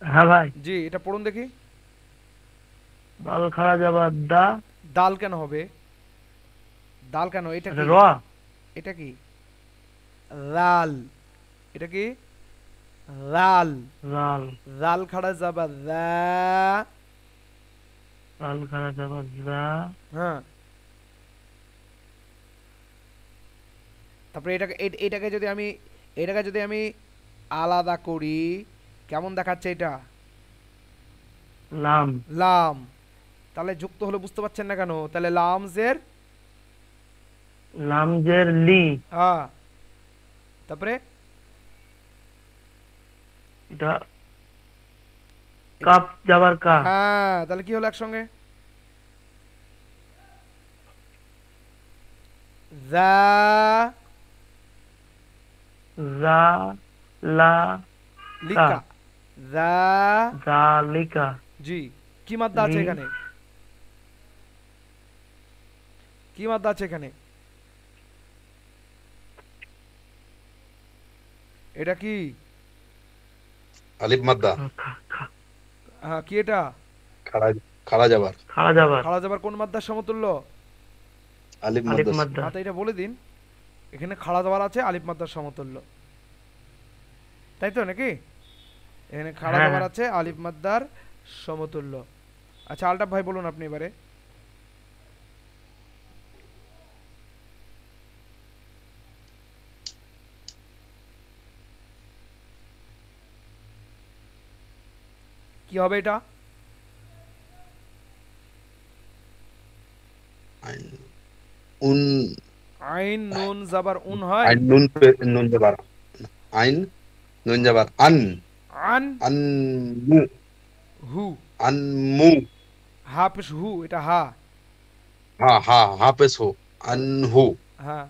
হ্যাঁ ভাই। জি, এটা পড়ুন দেখি। দাল খাড়া যাবার দা। দাল কেন হবে? দাল কেন? এটা কি? র। এটা কি? রাল। এটা কি? রাল। রাল। রাল খাড়া যাবার রা। দাল খাড়া যাবার দা। হ্যাঁ, তারপরে এটাকে যদি আমি আলাদা করি কেমন দেখাচ্ছে এটা? লাম। লাম। তাহলে যুক্ত হলে বুঝতে পারছেন না কেন? তাহলে লামজের লামজের লি। হ্যাঁ, তারপরে এটা কাপ যাবার কা। হ্যাঁ, তাহলে কি হলো একসঙ্গে? যা রা লা লিকা। যা জালিকা। জি। কি মাদ্দা আছে এখানে? কি মাদ্দা আছে এখানে? এটা কি? আলিফ মাদ্দা। হ্যাঁ, কি এটা? খাড়া যাবার। খাড়া যাবার। খাড়া যাবার কোন মাদ্দার সমতুল্য? আলিফ আলিফ মাদ্দা। মাদ্দা। তো এটা বলে দিন। এখানে খাড়া যাবার আছে, আলিফ মাদ্দার সমতুল্য, তাই তো নাকি? এখানে খাড়া হ্যাঁ, যাবার হ্যাঁ। আছে, আলিফ মাদ্দার সমতুল্য। আচ্ছা আলতাফ ভাই বলুন আপনি এবারে। কি হবে এটা? উন আইন নুন যাবার উন হয়। আইন নুন যাবার আইন নুন যাবার আন আন আন মু হু। আন মু হা পেশ হু, এটা হা। হা হা হা পেশ হো আন হু। হ্যাঁ,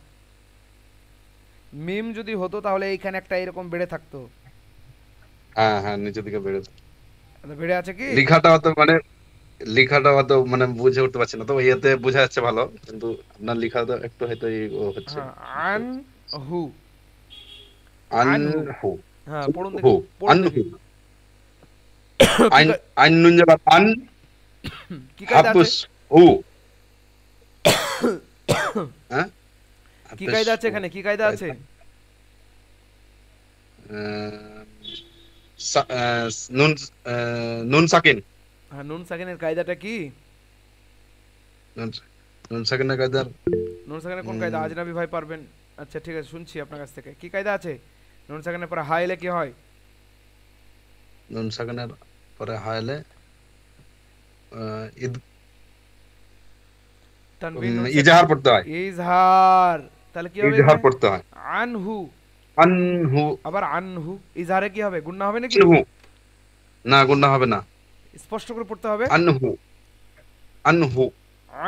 মিম যদি হতো তাহলে এইখানে একটা এরকম বেড়ে থাকতো। হ্যাঁ হ্যাঁ, নিচের দিকে বেড়ে বেড়ে আছে কি? লেখাটা অত মানে বুঝে উঠতে পারছি না, তো ইয়েতে বোঝা যাচ্ছে ভালো, কিন্তু আপনার লেখা তো একটু হয়তো হচ্ছে। হ্যাঁ, আন হু। আন আনহু। হু। হ্যাঁ, পড়ুন হু দেখি, পড়ুন আন দেখি। হু। আইন আইন নুন যাবার আন কি কায়দা আছে? হাফুস হু। হ্যাঁ, কি কায়দা আছে এখানে? কি কায়দা আছে? নুন নুন সাকিন। হ্যাঁ, নুন সাকিনের কায়দাটা কি? নুন সাকিনের কায়দা নুন সাকিনের কোন কায়দা? আজনাবি ভাই পারবেন? আচ্ছা ঠিক আছে, শুনছি আপনার কাছ থেকে। কি কায়দা আছে? নুন সাকিনের পরে হা এলে কি হয়? নুন সাকিনের পরে হা এলে তানবিন নুন ইজহার পড়তে হয়। ইজহার। তাহলে কি হবে? ইজহার পড়তে হয়। আনহু। আনহু। আবার আনহু। ইজহারে কি হবে? গুণনা হবে নাকি? আনহু। না, গুণা হবে না। স্পষ্ট করে পড়তে হবে। আনহু আনহু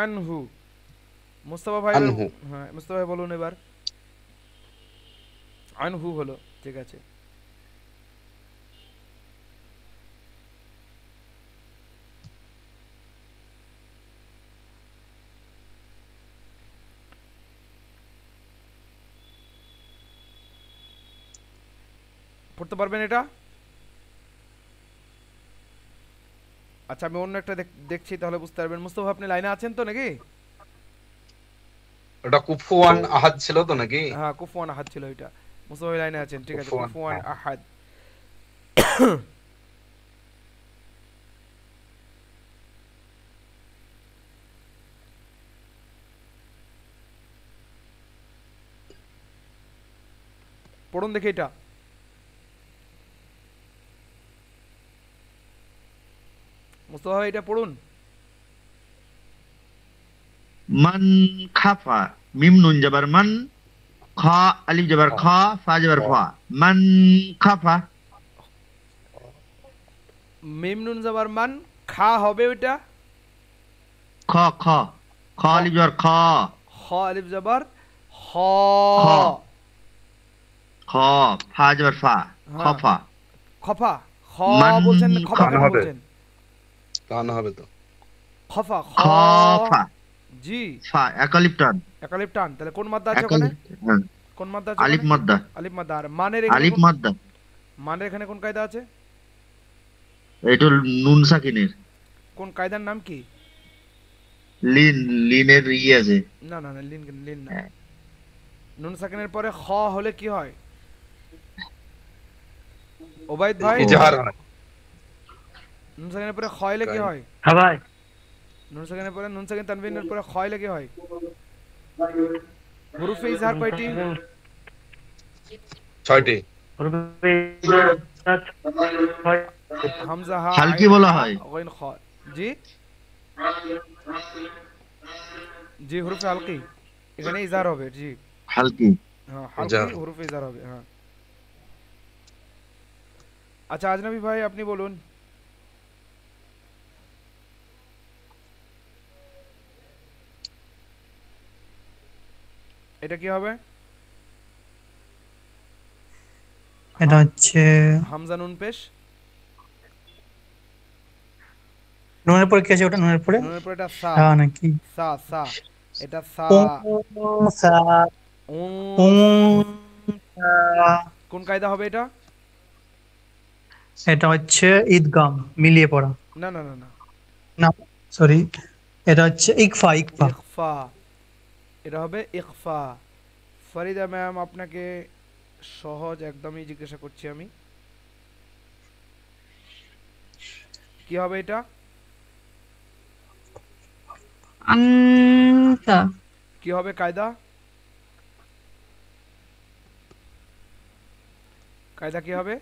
আনহু। মুস্তাফা ভাই আনহু। হ্যাঁ, মুস্তাফা ভাই বলুন এবার। আনহু হলো, ঠিক আছে। পড়তে পারবেন এটা? আচ্ছা আমি অন্য একটা দেখছি, তাহলে বুঝতে পারবেন। মুস্তাফা আপনি লাইনে আছেন তো নাকি? ওটা কুফুয়ান আহাদ ছিল তো নাকি? হ্যাঁ, কুফুয়ান আহাদ ছিল এটা। মুস্তাফা ভাই লাইনে আছেন, ঠিক আছে। কুফুয়ান আহাদ। পড়ুন দেখি এটা। মুস্তাফা ভাই এটা পড়ুন। মান খাফা, মিম নুন যাবার মান, খ আলিফ যাবার খ, ফা যাবার ফা, মান খাফা। মিম নুন যাবার মান, খা হবে ওইটা। খ খ খ আলিফ জবর খ খ আলিফ জবর খ। খ খ ফা জবর ফা খ হ্যাঁ। ফা খফা খ মান বলছেন, খফা কান কেন হবে। বলছেন? কান হবে তো। খফা খ। খ ফা জি, ফা একালিপ টান একালিপ টান। তাহলে কোন মাদ্দা আছে ওখানে? একালিপ হ্যাঁ কোন মাদ্দা আছে আলিফ ওখানে? মাদ্দা আলিফ মাদ্দা। আর মানের এখানে আলিফ মাদ্দা মানের এখানে কোন কায়দা আছে? এটা নুন সাকিনের কোন কায়দার নাম কি? লিনের আছে না না না, লিন লিন না। নুন সাকিনের পরে খ হলে কি হয়? ওবাইদ ভাই, ইজহার হয়। নুন সাকিনের পরে খ হলে কি হয়? হ্যাঁ ভাই, নুন সাকিনের পরে নুন সাকিন তানবিনের পরে খ হলে কি হয়? হুরুফে ইজহার কয়টি? 6টি। হুরুফে ইজহার হয়। হামজা হা হালকি আইন, বলা হা, হয়। গইন, খ। জি জি, হুরুফে হালকি এখানে ইজহার হবে। জি হালকি হ্যাঁ, হালকি ইজহার। হুরুফে ইজহার হবে। হ্যাঁ। আচ্ছা আজনবী ভাই আপনি বলুন। এটা কি হবে? এটা হচ্ছে হামজা নুন পেশ। নুনের পরে কি আছে ওটা? নুনের পরে নুনের পরে এটা সা। সা নাকি? সা সা, এটা সা। সা উম, সা। কোন কায়দা হবে এটা? এটা হচ্ছে ঈদগাম, মিলিয়ে পড়া। না না না না, না সরি, এটা হচ্ছে ইকফা। ইকফা ইখফা। এটা হবে ইখফা। ফরিদা ম্যাম আপনাকে সহজ একদমই জিজ্ঞাসা করছি আমি, কি হবে এটা? আন্তা কি হবে কায়দা? কায়দা কি হবে?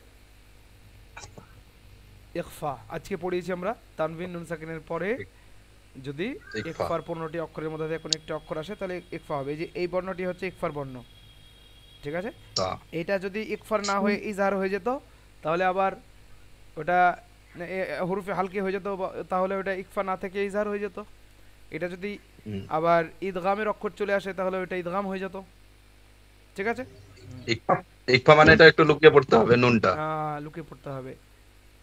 ইখফা। আজকে পড়িয়েছি আমরা তানবিন নুন সাকিনের পরে যদি ইকফা। ইকফার 15টি অক্ষরের মধ্যে থেকে কোনো একটি অক্ষর আসে তাহলে ইকফা হবে। এই যে এই বর্ণটি হচ্ছে ইকফার বর্ণ, ঠিক আছে? তা এটা যদি ইকফার না হয়ে ইজহার হয়ে যেত তাহলে আবার ওটা হুরুফে হালকি হয়ে যেত, তাহলে ওটা ইকফা না থেকে ইজহার হয়ে যেত। এটা যদি আবার ইদগামের অক্ষর চলে আসে তাহলে ওটা ইদগাম হয়ে যেত, ঠিক আছে? ইকফা মানে এটা একটু লুকিয়ে পড়তে হবে নুনটা। লুকিয়ে পড়তে হবে,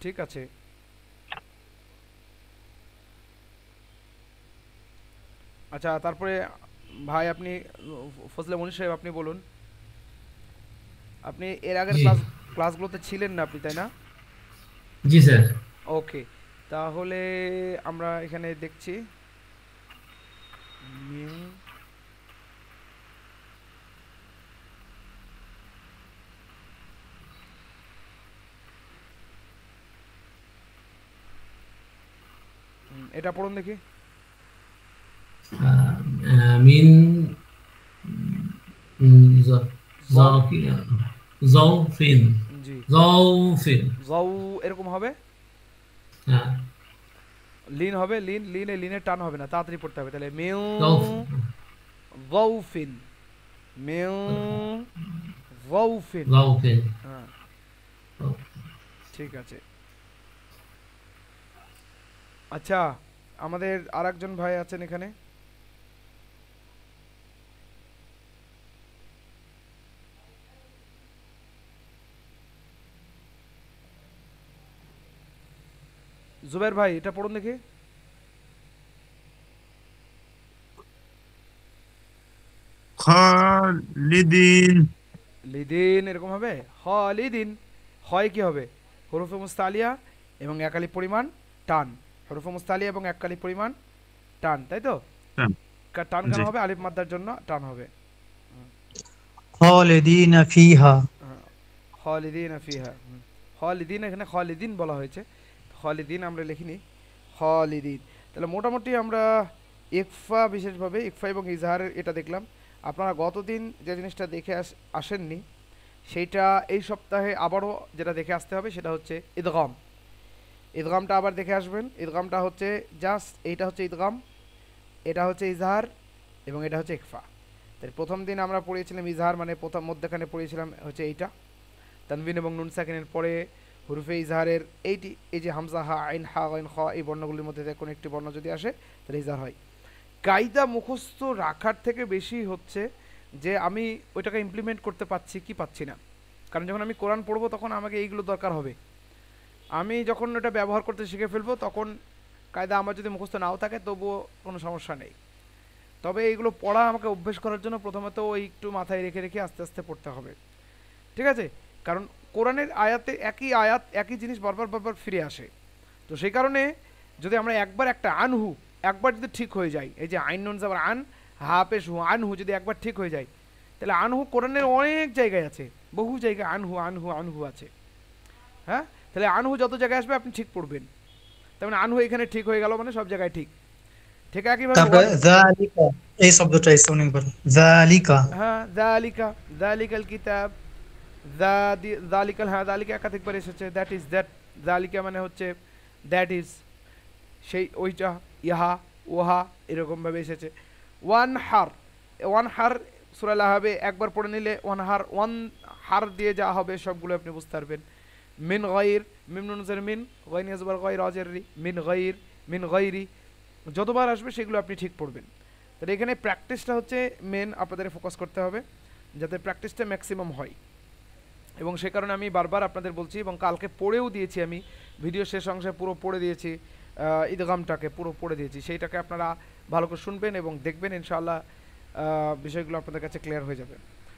ঠিক আছে। আচ্ছা তারপরে ভাই আপনি ফজলে মনির সাহেব আপনি বলুন। আপনি এর আগের জি। ক্লাসগুলোতে ছিলেন না আপনি, তাই না? জি স্যার। ওকে, তাহলে আমরা এখানে দেখছি মিম, এটা পড়ুন দেখি। মিন জৌফিন জি, জৌফিন। জৌ এরকম হবে, হ্যাঁ, লিন হবে, লিন লিনে লিনের টান হবে না, তাড়াতাড়ি পড়তে হবে। তাহলে মিউ জৌফ- জৌফিন, মিউ জৌফিন। জৌফিন। হ্যাঁ ঠিক আছে। আচ্ছা আমাদের আরেকজন ভাই আছেন এখানে, জুবের ভাই এটা পড়ুন দেখি। খালিদিন লিদিন এরকম হবে, খালিদিন। হয় কি হবে? হরফে মুস্তালিয়া এবং একালিপ পরিমাণ টান, হরফে মুস্তালিয়া এবং একালিপ পরিমাণ টান, তাই তো? টান। টান কেন জি। হবে? আলিফ মাদ্দার জন্য টান হবে। খালিদিনা ফিহা। খালিদিন ফিহা। খালিদিন এখানে খালিদিন বলা হয়েছে, খালিদিন আমরা লিখিনি, খালিদিন। তাহলে মোটামুটি আমরা ইকফা, বিশেষভাবে ইকফা এবং ইজহারের এটা দেখলাম। আপনারা গতদিন যে জিনিসটা দেখে আসেননি সেইটা এই সপ্তাহে আবারও যেটা দেখে আসতে হবে সেটা হচ্ছে ইদগাম। ইদগামটা আবার দেখে আসবেন। ইদগামটা হচ্ছে জাস্ট এইটা হচ্ছে ইদগাম, এটা হচ্ছে ইজহার এবং এটা হচ্ছে ইকফা। তাই প্রথম দিন আমরা পড়িয়েছিলাম ইজহার, মানে প্রথম মধ্যখানে পড়িয়েছিলাম হচ্ছে এইটা তানবিন এবং নুন সাকিনের পরে হুরুফে ইজহারের এইটি, এই যে হামজা হা আইন হা গইন খ, এই বর্ণগুলির মধ্যে থেকে কোনো একটি বর্ণ যদি আসে তাহলে ইজহার হয়। কায়দা মুখস্থ রাখার থেকে বেশি হচ্ছে যে আমি ওইটাকে ইমপ্লিমেন্ট করতে পারছি কি পাচ্ছি না। কারণ যখন আমি কোরআন পড়বো তখন আমাকে এইগুলো দরকার হবে। আমি যখন ওটা ব্যবহার করতে শিখে ফেলবো তখন কায়দা আমার যদি মুখস্থ নাও থাকে তবুও কোনো সমস্যা নেই। তবে এইগুলো পড়া আমাকে অভ্যেস করার জন্য প্রথমত ওই একটু মাথায় রেখে রেখে আস্তে আস্তে পড়তে হবে, ঠিক আছে? কারণ কোরআনের আয়াতে আয়াত একই জিনিস বারবার বারবার ফিরে আসে। তো সেই কারণে যদি আমরা একবার একটা আনহু একবার যদি ঠিক হয়ে যায়, এই যে আইন নুন জাবার আন হা পেশ হু আনহু যদি একবার ঠিক হয়ে যায়, তাহলে আনহু কোরআনের অনেক জায়গায় আছে, বহু জায়গায় আনহু আনহু আনহু আছে। হ্যাঁ, তাহলে আনহু যত জায়গায় আসবে আপনি ঠিক পড়বেন। তার মানে আনহু এখানে ঠিক হয়ে গেল মানে সব জায়গায় ঠিক। ঠিক একইভাবে তারপরে যালিকা, এই শব্দটা এসে অনেকবার, যালিকা। হ্যাঁ, যালিকা, যালিকাল কিতাব, যালিকাল, হ্যাঁ যালিকা একাধিকবার এসেছে। দ্যাট ইজ, দ্যাট, যালিকা মানে হচ্ছে দ্যাট ইজ, সেই ওইটা, ইহা ওহা এরকমভাবে এসেছে। ওয়ান হার সূরা লাহাবে একবার পড়ে নিলে ওয়ান হার দিয়ে যা হবে সবগুলো আপনি বুঝতে পারবেন। মিন গায়র, মিম নুন জের মিন, গাইন ইয়াজবার গায়র আজরি, মিন গায়র, মিন গায়রি, যতবার আসবে সেগুলো আপনি ঠিক পড়বেন। তাহলে এখানে প্র্যাকটিসটা হচ্ছে মেন, আপনাদের ফোকাস করতে হবে যাতে প্র্যাকটিসটা ম্যাক্সিমাম হয়। এবং সে কারণে আমি বারবার আপনাদের বলছি, এবং কালকে পড়েও দিয়েছি, আমি ভিডিও শেষ অংশে পুরো পড়ে দিয়েছি, ঈদগামটাকে পুরো পড়ে দিয়েছি। সেইটাকে আপনারা ভালো করে শুনবেন এবং দেখবেন, ইনশাআল্লাহ বিষয়গুলো আপনাদের কাছে ক্লিয়ার হয়ে যাবে।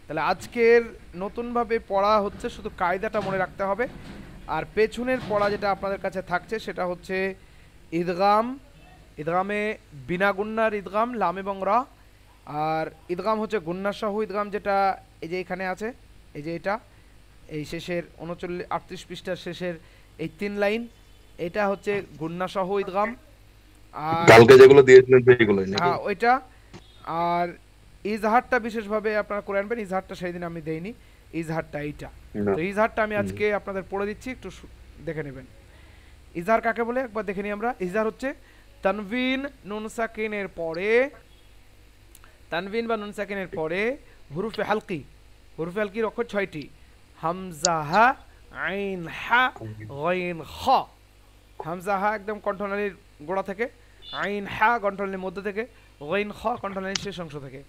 তাহলে আজকের নতুনভাবে পড়া হচ্ছে, শুধু কায়দাটা মনে রাখতে হবে। আর পেছনের পড়া যেটা আপনাদের কাছে থাকছে সেটা হচ্ছে ঈদগাম, ঈদগামে বিনা গুন্নার ঈদগাম লাম এবং রা, আর ঈদগাম হচ্ছে গুন্না সহ ঈদগাম, যেটা এই যে এখানে আছে, এই যে এটা এই শেষের 38 পৃষ্ঠার শেষের এই 3 লাইন, এটা হচ্ছে গুন্না সহ ঈদগাম। আর কালকে যেগুলো দিয়েছিলেন সেইগুলোই নাকি? হ্যাঁ ওইটা। আর ইজহারটা বিশেষভাবে আপনারা করে আনবেন, ইজহারটা সেই দিন আমি দেইনি, ইজহারটা এইটা। তো ইজহারটা আমি আজকে আপনাদের পড়ে দিচ্ছি, একটু দেখে নেবেন। ইজহার কাকে বলে একবার দেখে নিই আমরা। ইজহার হচ্ছে তানবিন নুন সাকিনের পরে, তানবিন বা নুন সাকিনের পরে হুরুফে হালকি, হুরুফে হালকির অক্ষর 6টি, হামজা হা, আইন হা, গাইন খ। হামজা হা একদম কণ্ঠনালীর গোড়া থেকে, আইন হা কণ্ঠনালীর মধ্য থেকে, গাইন খ কণ্ঠনালীর শেষ অংশ থেকে।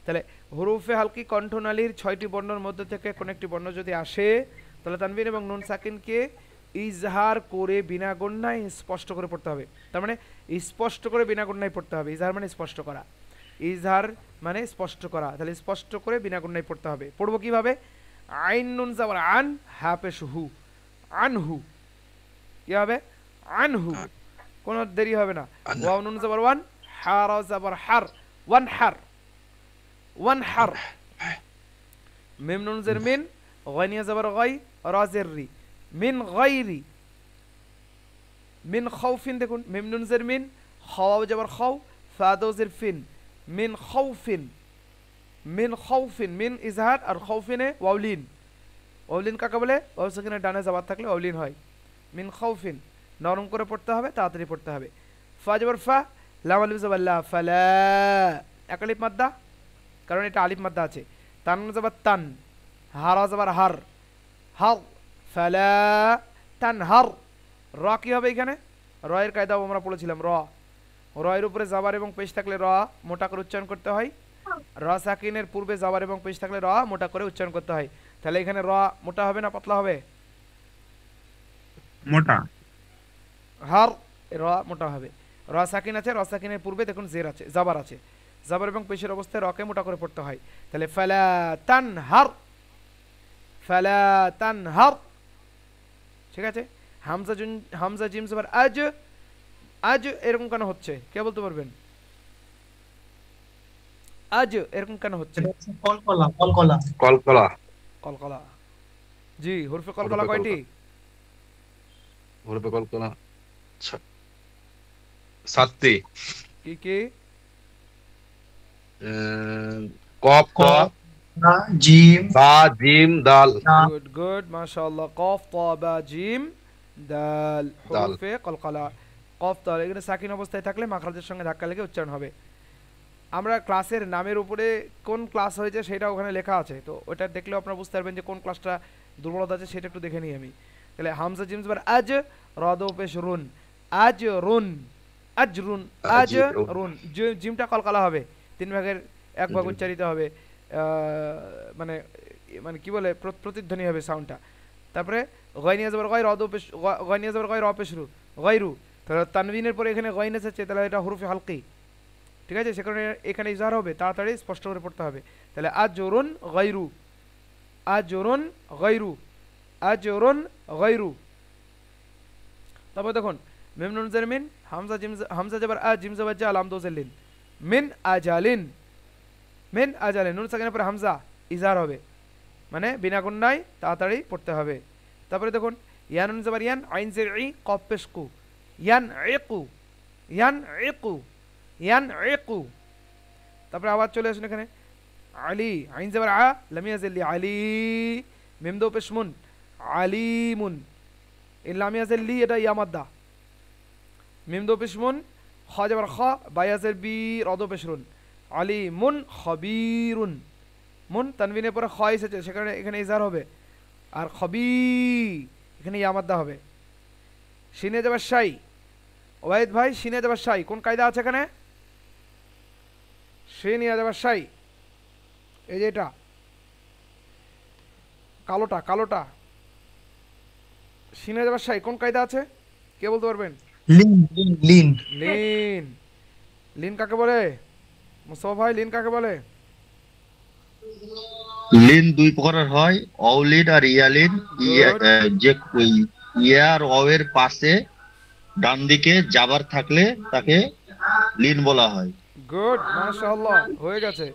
তাহলে হুরুফে হালকি কণ্ঠনালীর 6টি বর্ণের মধ্যে থেকে কোন একটি বর্ণ যদি আসে, তাহলে তানবিন এবং নুন সাকিনকে ইজহার করে বিনা গুন্নায় স্পষ্ট করে পড়তে হবে। তার মানে স্পষ্ট করে বিনা গুন্নায় পড়তে হবে। ইজহার মানে স্পষ্ট করা, ইজহার মানে স্পষ্ট করা। তাহলে স্পষ্ট করে বিনা গুন্নায় পড়তে হবে। পড়বো কিভাবে? আইন নুন জাবার আন, হা পেশ হু, আনহু। কি হবে? আনহু, কোনো দেরি হবে না। ওয়াও নুন জাবার ওয়ান, হা রা জাবার হার, ওয়ান হার, ওয়ান হার। মিম নুন জের মিন, গাইনিয়া জাবার গাই, রা জের রি, মিন গায়রি, মিন খাউফিন। দেখুন মিম নুন জের মিন, খাওয়া জাবার খাও, ফা দাও জের ফিন, মিন খাউফিন, মিন খাউফিন, মিন ইজহার, আর খাউফিনে ওয়াউলিন। ওয়াউলিন কাকে বলে? ওয়াও সাকিনের ডানে জাবার থাকলে ওয়াউলিন হয়। মিন খাউফিন, নরম করে পড়তে হবে, তাড়াতাড়ি পড়তে হবে। ফা জাবার ফা, লাম আলিফ জাবার লা, ফালা, এক আলিফ মাদ্দা, কারণ এটা আলিফ মাদ্দা আছে। তান জাবার তান, হারা জাবার হার, হার, ফালা তানহার। র কি হবে এখানে? রয়ের কায়দাও আমরা পড়েছিলাম। রয়ের উপরে জাবার এবং পেশ থাকলে র মোটা করে উচ্চারণ করতে হয়। র সাকিনের পূর্বে জাবার এবং পেশ থাকলে র মোটা করে উচ্চারণ করতে হয়। তাহলে এখানে র মোটা হবে না পাতলা হবে? মোটা। হার, র মোটা হবে। র সাকিন আছে, র সাকিনের পূর্বে দেখুন জের আছে, জাবার আছে। জাবার এবং পেশের অবস্থায় রকে মোটা করে পড়তে হয়। তাহলে ফালা তানহার, ফালা তানহার। ঠিক আছে? হামজা জিম জবর আজ, আজ এরকম কেন হচ্ছে কে বলতে পারবেন? আজ এরকম কেন হচ্ছে? কলকলা, কলকলা, কলকলা। কলকলা, জি। হুরফে কলকলা কয়টি? হুরফে কলকলা 7টি। কি কি? কফ, ত, জিম, বা, জিম, দাল। গুড গুড, মাশাআল্লাহ। কফ, ত, বা, জিম, দাল, হুরফে কলকলা। কফ ত এখানে সাকিন অবস্থায় থাকলে মাখরাজের সঙ্গে ধাক্কা লেগে উচ্চারণ হবে। আমরা ক্লাসের নামের উপরে কোন ক্লাস হয়েছে সেটা ওখানে লেখা আছে, তো ওটা দেখলেও আপনারা বুঝতে পারবেন যে কোন ক্লাসটা দুর্বলতা আছে, সেটা একটু দেখে নিই আমি। তাহলে হামজা জিম জবর আজ, র দো পেশ রুন, আজ রুন, আজরুন, আজরুন, জিমটা কলকলা হবে, 3 ভাগের 1 ভাগ উচ্চারিত হবে, মানে মানে কি বলে প্রতিধ্বনি হবে সাউন্ডটা। তারপরে গয় নিয়ে যাবার গয় রদ পেশ, গয় নিয়ে যাবার গয় র পেশরু গয়রু, তাহলে তানবিনের পরে এখানে গয় এসেছে, তাহলে এটা হুরুফে হালকি, ঠিক আছে, সে কারণে এখানে ইজহার হবে, তাড়াতাড়ি স্পষ্ট করে পড়তে হবে। তাহলে আজরুন গয়রু, আজরুন গয়রু, আজরুন গয়রু। তারপর দেখুন মিম নুন জের মিন, হামজা জিম, হামজা জবর আ, জিম জবর জা, লাম দো জের লিন, মিন আজালিন, মিন আজালিন, নুন সাকিনের পরে হামজা, ইজহার হবে, মানে বিনা গুন্নায় তাড়াতাড়ি পড়তে হবে। তারপরে দেখুন ইয়া নুন জবর ইয়ান, আইন জের ই, কফ পেশ কু, ইয়ান ইকু, ইয়ান ইকু, ইয়ান ইকু। তারপরে আবার চলে আসুন এখানে আলী, আইন জবর আ, লাম ইয়াজিল লি, আলী, মিম দো পেশ মুন, আলিমুন, এই লাম ইয়াজিল লি এটা ইয়া মাদ্দা, মিম দো পেশ মুন, খ জবর খ, বা ইয়াজিল বি, র দো পেশ রুন, আলিমুন খবীরুন, মুন তানবিনের পরে খ এসেছে, সেখানে এখানে ইজহার হবে, আর খবি এখানে ইয়া মাদ্দা হবে। শিনে যাবার শাই, ওয়াহিদ ভাই শিনে যাবার শাই কোন কায়দা আছে এখানে? শিনে যাবার শাই, এই যে এটা কালোটা, কালোটা, শিনে যাবার শাই কোন কায়দা আছে, কে বলতে পারবেন? লিন, লিন, লিন। লিন, লিন কাকে বলে মুস্তফা ভাই, লিন কাকে বলে? লিন 2 প্রকারের হয়, অলিন আর ইয়ালিন। যে ইয়া আর অ এর পাশে ডান দিকে জাবার থাকলে তাকে লিন বলা হয়। গুড, মাশাআল্লাহ, হয়ে গেছে।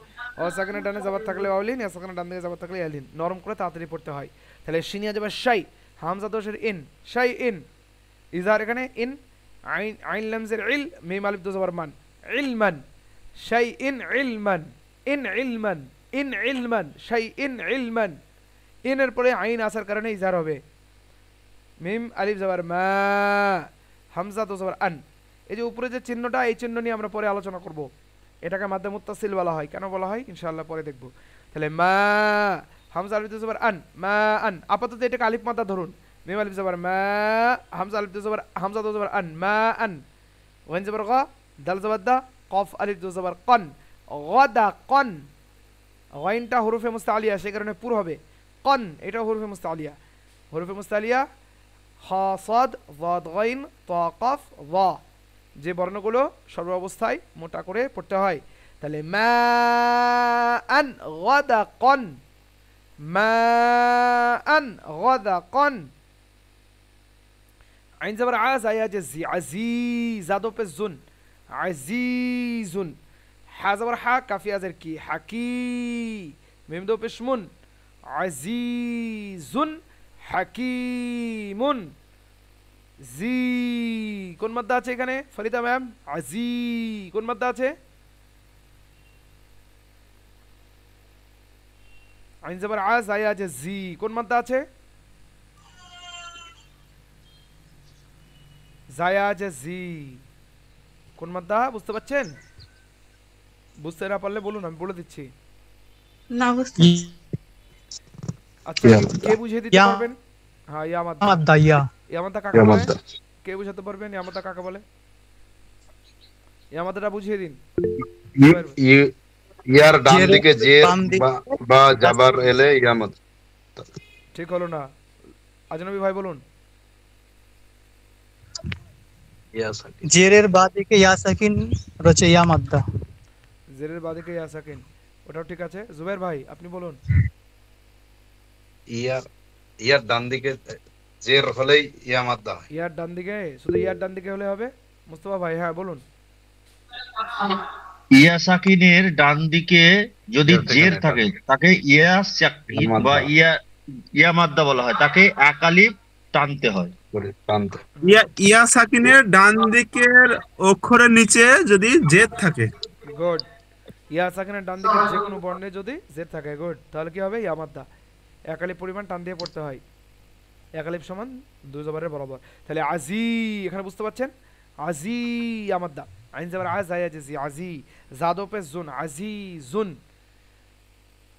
ও সেকেন্ডে ডানে যাবার থাকলে অলিন, এ সেকেন্ডে ডান দিকে যাবার থাকলে ইয়ালিন, নরম করে তাড়াতাড়ি পড়তে হয়। তাহলে শিনিয়া যাবে শাই, হামজা দোষের ইন, শাই ইন, ইজহার এখানে ইন, আইন, আইন লামজের ইল, মিম আলিফ দো জবর মান, ইলমান, শাই ইন ইলমান, ইন ইলমান, ইন ইলমান, শাই ইন ইলমান, ইনের পরে আইন আসার কারণে ইজহার হবে, মিম আলিফ জবর মা, হামজা দো জবর আন। এই যে উপরে যে চিহ্নটা, এই চিহ্ন নিয়ে আমরা পরে আলোচনা করব, এটাকে মাদ্দে মুত্তাসিল বলা হয়, কেন বলা হয় ইনশাআল্লাহ পরে দেখব। তাহলে মা, হামজা আলিফ দো জবর আন, মা আন, আপাতত এটাকে আলিফ মাদ্দা ধরুন, মিম আলিফ জবর মা, হামজা আলিফ দো জবর, হামজা দো জবর আন, মা আন, ওয়াইন জবর গ, দাল জবর দা, কফ আলিফ দো জবর কন, গদা কন, গাইনটা হুরুফে মুস্তালিয়া, সেই কারণে পুরো হবে কন, এটা হুরুফে মুস্তালিয়া, হুরুফে মুস্তালিয়া খ সাদ যাদ গাইন তা কফ ওয়া, যে বর্ণগুলো সর্ব অবস্থায় মোটা করে পড়তে হয়। তাহলে মা আন গাদা কন, মা আন গাদা কন, আইন জবর আ, জায়া জি, আজিজ, জাদো পে জুন, আজিজুন, হা জবর হা, কাফি আজের কি, হাকি, মিম দো পেশ মুন, আজিজুন হাকিমুন, জি কোন মাদ্দা আছে এখানে ফরিদা ম্যাম? আজি কোন মাদ্দা আছে? আইন জবর আ, জায়া জি, কোন মাদ্দা আছে? জায়া জি, কোন মাদ্দা বুঝতে পারছেন? বুঝতে না পারলে বলুন, আমি বলে দিচ্ছি। না বুঝতে, আচ্ছা কে বুঝিয়ে দিতে পারবেন? হ্যাঁ, ইয়া মাদ্দা, মাদ্দা, ইয়া, ইয়া মাদ্দা কাকে বলে? কে বুঝাতে পারবেন ইয়া মাদ্দা কাকে বলে? ইয়া মাদ্দাটা বুঝিয়ে দিন। ইয়ার ডান দিকে জের বা জাবার এলে ইয়া মাদ্দা। ঠিক হলো না, আজনবী ভাই বলুন। জেরের বাদিকে ইয়া সাকিন রয়েছে ইয়া মাদ্দা, জেরের বাদিকে ইয়া সাকিন, ওটাও ঠিক আছে। জুবাইর ভাই আপনি বলুন। ইয়ার ডান দিকে জের হলেই ইয়া মাদ্দা হয়। ইয়ার ডান দিকে, শুধু ইয়ার ডান দিকে হলে হবে? মুস্তাফা ভাই হ্যাঁ বলুন। ইয়া সাকিনের ডান দিকে যদি জের থাকে তাকে ইয়া সাকিন বা ইয়া মাদ্দা বলা হয়, তাকে এক আলিফ টানতে হয়। ইয়া সাকিনের ডান দিকের অক্ষরের নিচে যদি জেদ থাকে, গুড, ইয়া সাকিনের ডান দিকে যে কোনো বর্ণে যদি জের থাকে, গুড, তাহলে কি হবে? ইয়া মাদ্দা, এক আলিফ পরিমাণ টান দিয়ে পড়তে হয়, এক আলিফ সমান 2 জবরের বরাবর। তাহলে আজি এখানে বুঝতে পারছেন, আজি ইয়া মাদ্দা, আইন জবর আ, জায়া জি, আজি, জাদো পে জুন, আজি জুন,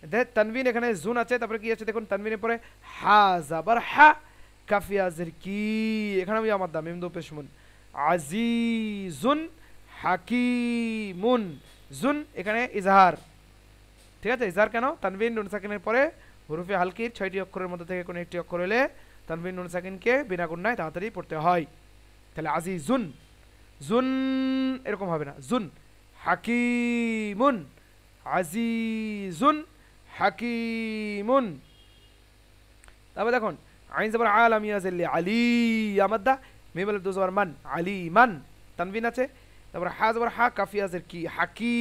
দেখ তানবিন এখানে জুন আছে, তারপরে কি আছে দেখুন, তানবিনের পরে হা জবর হা, কাফিয়া জের কি, এখানে ইয়া মাদ্দা, মিম দো পেশ মুন, আজিজুন হাকিমুন। জুন এখানে ইজহার, ঠিক আছে? ইজহার কেন? তানবিন নুন সাকিনের পরে হুরুফে হালকির 6টি অক্ষরের মধ্যে থেকে কোনো একটি অক্ষর হলে তানবিন নুন সাকিনকে বিনা গুণনায় তাড়াতাড়ি পড়তে হয়। তাহলে আজিজুন, জুন এরকম হবে না, জুন। হাকিমুন, আজিজুন হাকিমুন। তারপর দেখুন আইন জবর আলাম ইয়াজিল্লি আলী আমাদ্দা মিম আলিফ দু জবর মান আলিমান তানবিন আছে। তারপর হা জবর হা কাফ ইয়াজের কি হাকি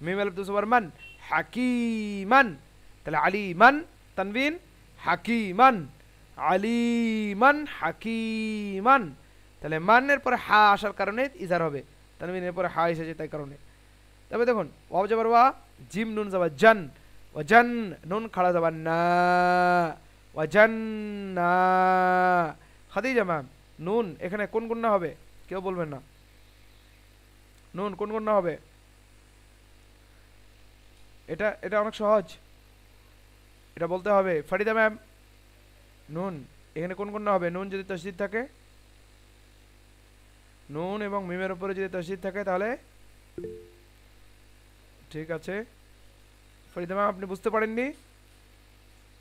মিম আলিফ দু জবর মান হাকিমান। তাহলে আলিমান তানবিন হাকিমান, আলিমান হাকিমান। তাহলে মানের পরে হা আসার কারণে ইজার হবে, তানবিনের পরে হা এসেছে তাই কারণে। তবে দেখুন ওয়াও জবর ওয়া, জিম নুন জবর জান, ওয়াজান নুন খাড়া জবর না, ওয়াজান্না। খাদিজা ম্যাম নুন এখানে কোন গুণনা হবে কেউ বলবেন না, নুন কোন গুণনা হবে? এটা এটা অনেক সহজ, এটা বলতে হবে। ফারিদা ম্যাম নুন এখানে কোন গুণনা হবে? নুন যদি তাসদীদ থাকে, নুন এবং মিমের উপরে যদি তাসদীদ থাকে তাহলে ঠিক আছে। ফরিদা ম্যাম আপনি বুঝতে পারেননি?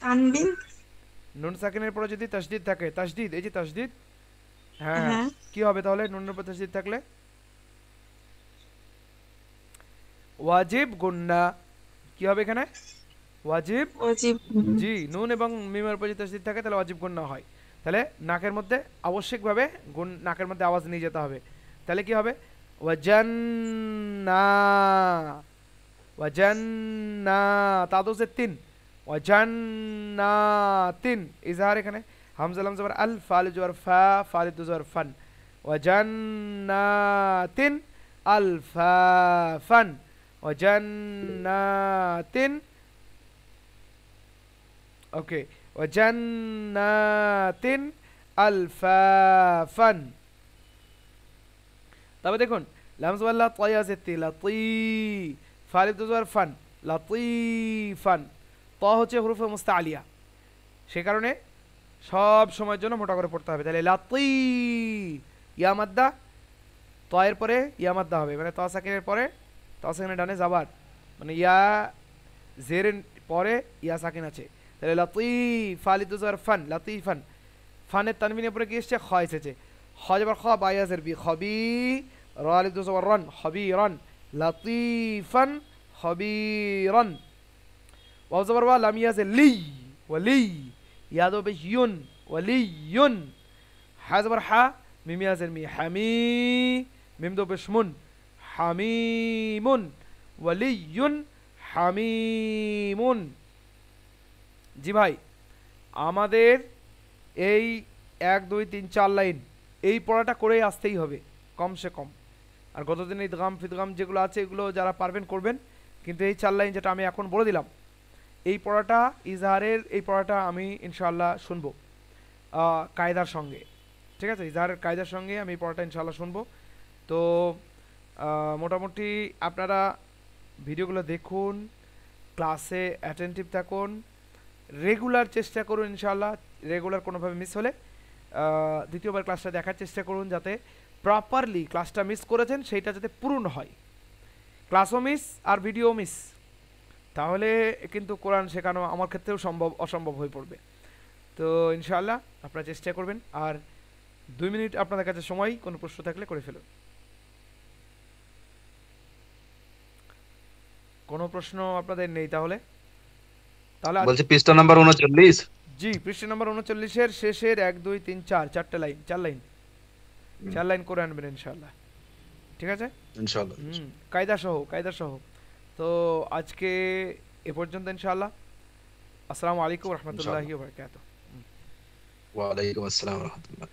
তানবিন। নুন সাকিনের পরে যদি তাসদীদ থাকে, তাসদীদ এই যে তাসদীদ, হ্যাঁ হ্যাঁ হ্যাঁ। কি হবে তাহলে নুনের উপর তাসদীদ থাকলে? ওয়াজিব গুন্না। কি হবে এখানে? ওয়াজিব। ওয়াজিব। জি, নুন এবং মিমের উপর যদি তাসদীদ থাকে তাহলে ওয়াজিব গুন্না হয়। তাহলে নাকের মধ্যে আবশ্যিকভাবে গুণ, নাকের মধ্যে আওয়াজ নিয়ে যেতে হবে। তাহলে কি হবে? ওয়াজান্না, ওয়াজান্না তাদু সে তিন, ওয়াজান্নাতিন ইজহার এখানে হামজা লাম জবর আল, ফা আলিফ জবর ফা, ফা আলিফ দু জবর ফান, ওয়াজান্নাতিন আলফাফান, ওয়াজান্নাতিন। ওকে, ওয়াজান্নাতিন আলফাফান। তবে দেখুন লাম জবর লা, তয়া আছে তি, লাতি, ফা আলিফ দু জবর ফান, লাতিফান। ত হচ্ছে হুরুফে মুস্তাআলিয়া, সে কারণে সব সময়ের জন্য মোটা করে পড়তে হবে। তাহলে লাতি, ইয়া মাদ্দা, ত এর পরে ইয়া মাদ্দা হবে, মানে ত সাকিনের পরে ত সাকিনের ডানে যাবার, মানে ইয়া জেরের পরে ইয়া সাকিন আছে। তাহলে লাতিফ, ফা আলিফ দু জবর ফান, লাতিফান। ফানের তানবিনের পরে কি এসেছে? খ এসেছে। খ জবর খ, বা ইয়া জের বি, খবি, র আলিফ দু জবর রন, খবিরান, লাতিফান খবিরান। ওয়াও জবর ওয়া, লাম ইয়াজে লি, ওয়ালি, ইয়া দো বে ইউন, ওয়ালিয়ুন। হা জবর হা, মিম ইয়াজের মি, হামি, মিম দো পেশ মুন, হামিমুন, ওয়ালিয়ুন হামিমুন। জি ভাই, আমাদের এই 1 2 3 4 লাইন এই পড়াটা করেই আসতেই হবে কমসে কম। আর গতদিন ইদগাম ফিদগাম যেগুলো আছে এগুলো যারা পারবেন করবেন, কিন্তু এই 4 লাইন যেটা আমি এখন বলে দিলাম, এই পড়াটা ইজহারের এই পড়াটা আমি ইনশাআল্লাহ শুনবো কায়দার সঙ্গে, ঠিক আছে? ইজহারের কায়দার সঙ্গে আমি এই পড়াটা ইনশাআল্লাহ শুনবো। তো মোটামুটি আপনারা ভিডিওগুলো দেখুন, ক্লাসে অ্যাটেন্টিভ থাকুন, রেগুলার চেষ্টা করুন ইনশাআল্লাহ। রেগুলার কোনোভাবে মিস হলে দ্বিতীয়বার ক্লাসটা দেখার চেষ্টা করুন, যাতে প্রপারলি ক্লাসটা মিস করেছেন সেইটা যাতে পূরণ হয়। ক্লাসও মিস আর ভিডিও মিস, তাহলে কিন্তু কোরআন শেখানো আমার ক্ষেত্রেও অসম্ভব হয়ে পড়বে। তো ইনশাআল্লাহ আপনারা চেষ্টা করবেন। আর 2 মিনিট আপনাদের কাছে সময়, কোনো প্রশ্ন থাকলে করে ফেলুন। কোনো প্রশ্ন আপনাদের নেই তাহলে? বলছি পৃষ্ঠা নাম্বার 39। জি, পৃষ্ঠা নাম্বার 39 এর শেষের 1 2 3 4 চারটে লাইন, 4 লাইন করে আনবেন ইনশাআল্লাহ, ঠিক আছে? ইনশাআল্লাহ কায়দা সহ। তো আজকে এ পর্যন্ত ইনশাআল্লাহ। আসসালামু আলাইকুম ওয়া রাহমাতুল্লাহি ওয়া বারাকাতুহু। ওয়া আলাইকুম আসসালাম ওয়া রাহমাতুল্লাহ।